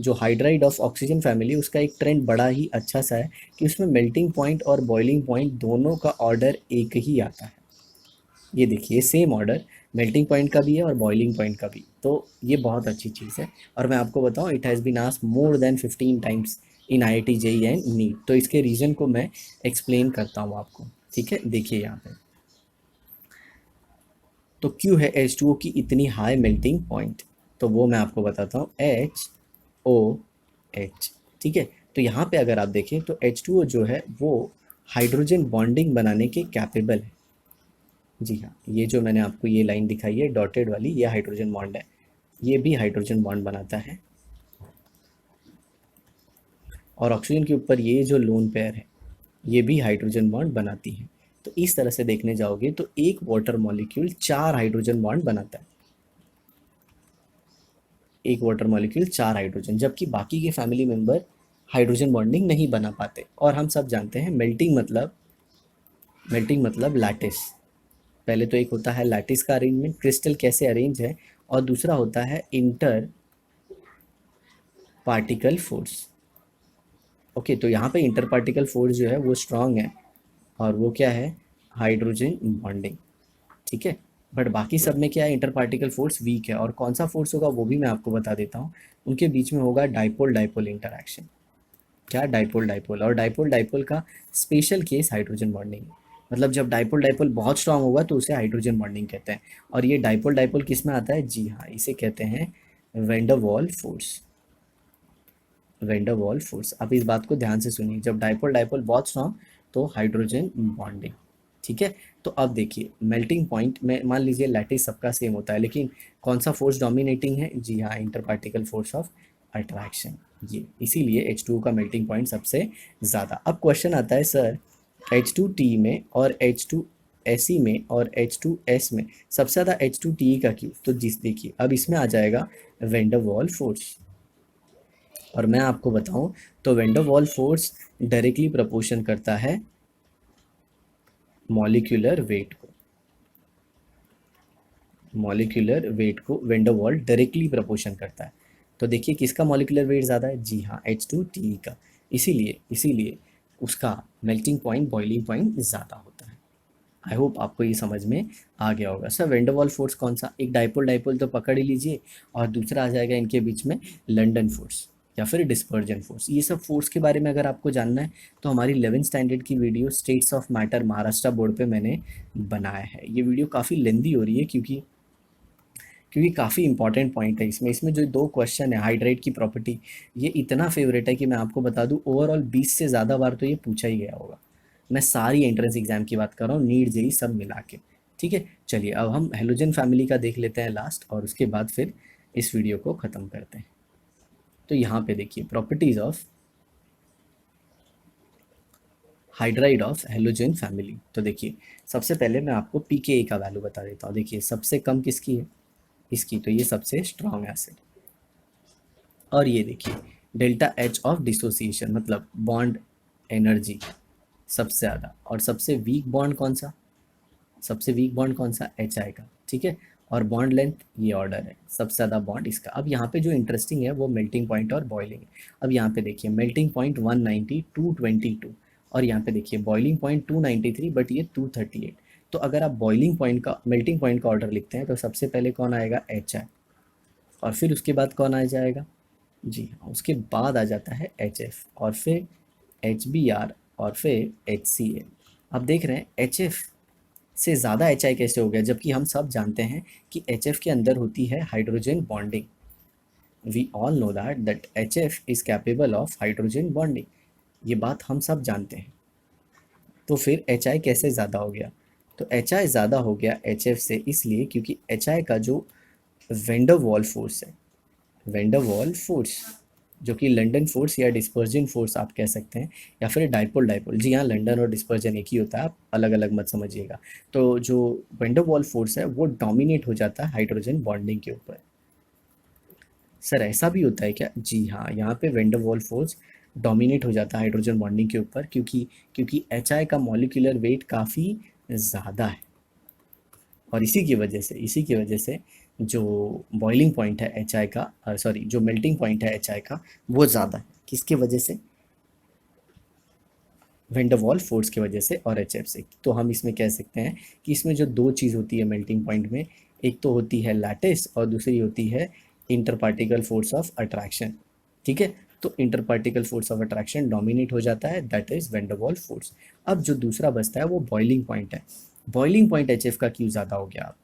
जो हाइड्राइड ऑफ ऑक्सीजन फैमिली, उसका एक ट्रेंड बड़ा ही अच्छा सा है कि उसमें मेल्टिंग पॉइंट और बॉइलिंग पॉइंट दोनों का ऑर्डर एक ही आता है। ये देखिए सेम ऑर्डर मेल्टिंग पॉइंट का भी है और बॉइलिंग पॉइंट का भी, तो ये बहुत अच्छी चीज़ है। और मैं आपको बताऊं, it has been asked more than 15 times in IIT JEE and NEET. तो इसके रीज़न को मैं एक्सप्लेन करता हूँ आपको। ठीक है, देखिए यहाँ पे तो क्यों है H2O की इतनी हाई मेल्टिंग पॉइंट? तो वो मैं आपको बताता हूँ, HOH, ठीक है। तो यहाँ पे अगर आप देखें तो H2O जो है वो हाइड्रोजन बॉन्डिंग बनाने के कैपेबल है। जी हाँ, ये जो मैंने आपको ये लाइन दिखाई है डॉटेड वाली, ये हाइड्रोजन बॉन्ड है, ये भी हाइड्रोजन बॉन्ड बनाता है। और ऑक्सीजन के ऊपर ये जो लोन पेयर है, ये भी हाइड्रोजन बॉन्ड बनाती है। तो इस तरह से देखने जाओगे तो एक वाटर मॉलिक्यूल 4 हाइड्रोजन बॉन्ड बनाता है, एक वाटर मॉलिक्यूल 4 हाइड्रोजन, जबकि बाकी के फैमिली मेंबर हाइड्रोजन बॉन्डिंग नहीं बना पाते। और हम सब जानते हैं मेल्टिंग मतलब लैटिस। पहले तो एक होता है लैटिस का अरेंजमेंट, क्रिस्टल कैसे अरेंज है, और दूसरा होता है इंटर पार्टिकल फोर्स। ओके, तो यहाँ पे इंटर पार्टिकल फोर्स जो है वो स्ट्रांग है, और वो क्या है, हाइड्रोजन बॉन्डिंग, ठीक है। बट बाकी सब में क्या है, इंटर पार्टिकल फोर्स वीक है। और कौन सा फोर्स होगा वो भी मैं आपको बता देता हूँ, उनके बीच में होगा डाइपोल डाइपोल इंटरैक्शन। क्या, डाइपोल डाइपोल। और डाइपोल डाइपोल का स्पेशल केस हाइड्रोजन बॉन्डिंग है। मतलब जब डाइपोल डाइपोल बहुत स्ट्रांग होगा तो उसे हाइड्रोजन बॉन्डिंग कहते हैं। और ये डाइपोल डाइपोल किस में आता है, जी हाँ, इसे कहते हैं वेंडरवॉल फोर्स। वेंडरवॉल फोर्स, आप इस बात को ध्यान से सुनिए, जब डाइपोल डाइपोल बहुत स्ट्रांग तो हाइड्रोजन बॉन्डिंग, ठीक है। तो अब देखिए मेल्टिंग पॉइंट में मान लीजिए लैटिस सबका सेम होता है, लेकिन कौन सा फोर्स डोमिनेटिंग है, जी हाँ, inter particle force of attraction. ये इसीलिए H2O का मेल्टिंग पॉइंट सबसे ज़्यादा। अब क्वेश्चन आता है, सर H2T में और H2Se में और H2S में सबसे ज़्यादा H2Te का क्यों? तो जिस देखिए अब इसमें आ जाएगा वेंडरवॉल फोर्स। और मैं आपको बताऊं तो वेंडरवॉल फोर्स डायरेक्टली प्रोपोर्शन करता है मॉलिक्यूलर वेट को। मॉलिक्यूलर वेट को वेंडरवॉल डायरेक्टली प्रोपोर्शन करता है। तो देखिए किसका मॉलिक्यूलर वेट ज़्यादा है, जी हाँ, H2Te का। इसीलिए उसका मेल्टिंग पॉइंट, बॉइलिंग पॉइंट ज़्यादा होता है। आई होप आपको ये समझ में आ गया होगा। सर वेंडरवॉल फोर्स कौन सा, एक डाइपोल डाइपोल तो पकड़ ही लीजिए, और दूसरा आ जाएगा इनके बीच में लंदन फोर्स या फिर डिस्पर्जन फोर्स। ये सब फोर्स के बारे में अगर आपको जानना है तो हमारी 11th स्टैंडर्ड की video states of matter Maharashtra board पे मैंने बनाया है। ये वीडियो काफ़ी लेंदी हो रही है क्योंकि काफ़ी इंपॉर्टेंट पॉइंट है इसमें जो दो क्वेश्चन है हाइड्रेट की प्रॉपर्टी, ये इतना फेवरेट है कि मैं आपको बता दूं ओवरऑल 20 से ज़्यादा बार तो ये पूछा ही गया होगा। मैं सारी एंट्रेंस एग्जाम की बात कर रहा हूँ, नीट जेई सब मिला के, ठीक है। चलिए अब हम हेलोजन फैमिली का देख लेते हैं लास्ट, और उसके बाद फिर इस वीडियो को ख़त्म करते हैं। तो यहाँ पे देखिए properties of hydride of halogen family. तो देखिए सबसे पहले मैं आपको pKa का वैल्यू बता देता हूँ। देखिए सबसे कम किसकी है, इसकी, तो ये सबसे स्ट्रॉन्ग एसिड। और ये देखिए डेल्टा एच ऑफ डिसोसिएशन मतलब बॉन्ड एनर्जी सबसे ज़्यादा। और सबसे वीक बॉन्ड कौन सा, सबसे वीक बॉन्ड कौन सा, HI का, ठीक है। और बॉन्ड लेंथ ये ऑर्डर है, सबसे ज़्यादा बॉन्ड इसका। अब यहाँ पे जो इंटरेस्टिंग है वो मेल्टिंग पॉइंट और बॉइलिंग है। अब यहाँ पे देखिए मेल्टिंग पॉइंट 190, 222, और यहाँ पे देखिए बॉइलिंग पॉइंट 293, बट ये 238। तो अगर आप बॉइलिंग पॉइंट का, मेल्टिंग पॉइंट का ऑर्डर लिखते हैं तो सबसे पहले कौन आएगा, HI, और फिर उसके बाद कौन आ जाएगा, जी हाँ, उसके बाद आ जाता है HF, और फिर HBr, और फिर HCl। अब देख रहे हैं HF से ज़्यादा HI कैसे हो गया, जबकि हम सब जानते हैं कि HF के अंदर होती है hydrogen bonding. We all know that HF is capable of hydrogen bonding, ये बात हम सब जानते हैं। तो फिर HI कैसे ज़्यादा हो गया, तो HI ज़्यादा हो गया HF से इसलिए क्योंकि HI का जो वेंडरवॉल फोर्स है, वेंडरवॉल फोर्स जो कि लंदन फोर्स या डिस्पर्जन फोर्स आप कह सकते हैं, या फिर डाइपोल डाइपोल, जी हाँ, लंदन और डिस्पर्जन एक ही होता है, आप अलग अलग मत समझिएगा। तो जो वेंडरवॉल फोर्स है वो डोमिनेट हो जाता है हाइड्रोजन बॉन्डिंग के ऊपर। सर ऐसा भी होता है क्या, जी हाँ, यहाँ पे वेंडरवॉल फोर्स डोमिनेट हो जाता है हाइड्रोजन बॉन्डिंग के ऊपर, क्योंकि HI का मॉलिक्यूलर वेट काफ़ी ज़्यादा है। और इसी की वजह से जो बॉइलिंग पॉइंट है HI का, सॉरी, जो मेल्टिंग पॉइंट है HI का वो ज़्यादा है, किसके वजह से, वेंडरवॉल फोर्स की वजह से और HF से। तो हम इसमें कह सकते हैं कि इसमें जो दो चीज़ होती है मेल्टिंग पॉइंट में, एक तो होती है लैटिस और दूसरी होती है inter particle force of attraction, ठीक है। तो inter particle force of attraction dominate हो जाता है, दैट इज वेंडरवॉल फोर्स। अब जो दूसरा बचता है वो बॉइलिंग पॉइंट है। बॉइलिंग पॉइंट HF का क्यों ज़्यादा हो गया,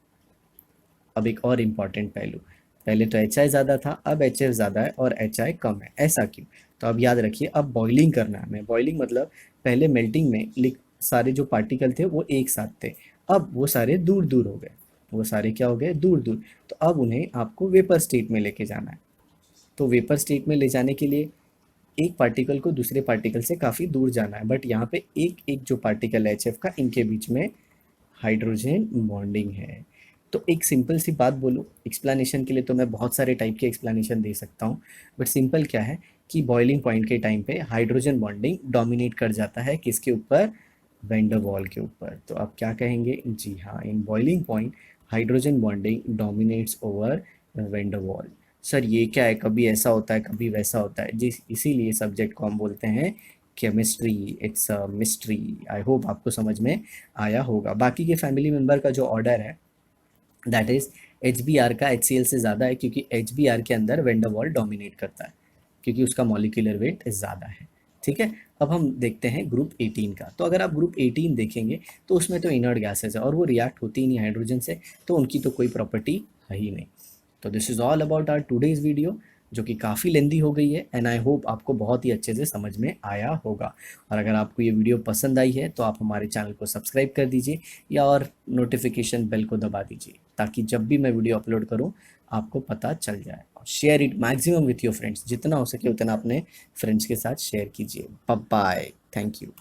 अब एक और इम्पॉर्टेंट पहलू, पहले तो एच आई ज़्यादा था, अब एच एफ ज़्यादा है और एच आई कम है, ऐसा क्यों? तो अब याद रखिए, अब बॉइलिंग करना है हमें। बॉइलिंग मतलब पहले मेल्टिंग में सारे जो पार्टिकल थे वो एक साथ थे, अब वो सारे दूर दूर हो गए, वो सारे क्या हो गए, दूर दूर। तो अब उन्हें आपको वेपर स्टेट में लेके जाना है। तो वेपर स्टेट में ले जाने के लिए एक पार्टिकल को दूसरे पार्टिकल से काफ़ी दूर जाना है, बट यहाँ पे एक एक जो पार्टिकल है एच एफ का, इनके बीच में हाइड्रोजन बॉन्डिंग है। तो एक सिंपल सी बात बोलूँ एक्सप्लेनेशन के लिए, तो मैं बहुत सारे टाइप के एक्सप्लेनेशन दे सकता हूँ, बट सिंपल क्या है कि बॉइलिंग पॉइंट के टाइम पे हाइड्रोजन बॉन्डिंग डोमिनेट कर जाता है, किसके ऊपर, वैन डर वाल के ऊपर। तो आप क्या कहेंगे, जी हाँ, in boiling point hydrogen bonding dominates over van der Waals. Sir ये क्या है, कभी ऐसा होता है कभी वैसा होता है जी, इसीलिए सब्जेक्ट को हम बोलते हैं chemistry, it's a mystery. I hope आपको समझ में आया होगा। बाकी के फैमिली मेम्बर का जो ऑर्डर है that is H B R का एच सी एल से ज़्यादा है, क्योंकि एच बी आर के अंदर वैन डर वाल डोमिनेट करता है, क्योंकि उसका मॉलिक्यूलर वेट ज़्यादा है। ठीक है, अब हम देखते हैं ग्रुप 18 का। तो अगर आप ग्रुप 18 देखेंगे तो उसमें तो इनर्ट गैसेज है और वो रिएक्ट होती ही नहीं हाइड्रोजन से, तो उनकी तो कोई प्रॉपर्टी है ही नहीं। तो this is all about our today's video, जो कि काफ़ी लेंदी हो गई है, एंड आई होप आपको बहुत ही अच्छे से समझ में आया होगा। और अगर आपको ये वीडियो पसंद आई है तो आप हमारे चैनल को सब्सक्राइब कर दीजिए या और नोटिफिकेशन बेल को दबा दीजिए, ताकि जब भी मैं वीडियो अपलोड करूँ आपको पता चल जाए। और share it maximum with your friends, जितना हो सके उतना अपने फ्रेंड्स के साथ शेयर कीजिए। Bye, thank you.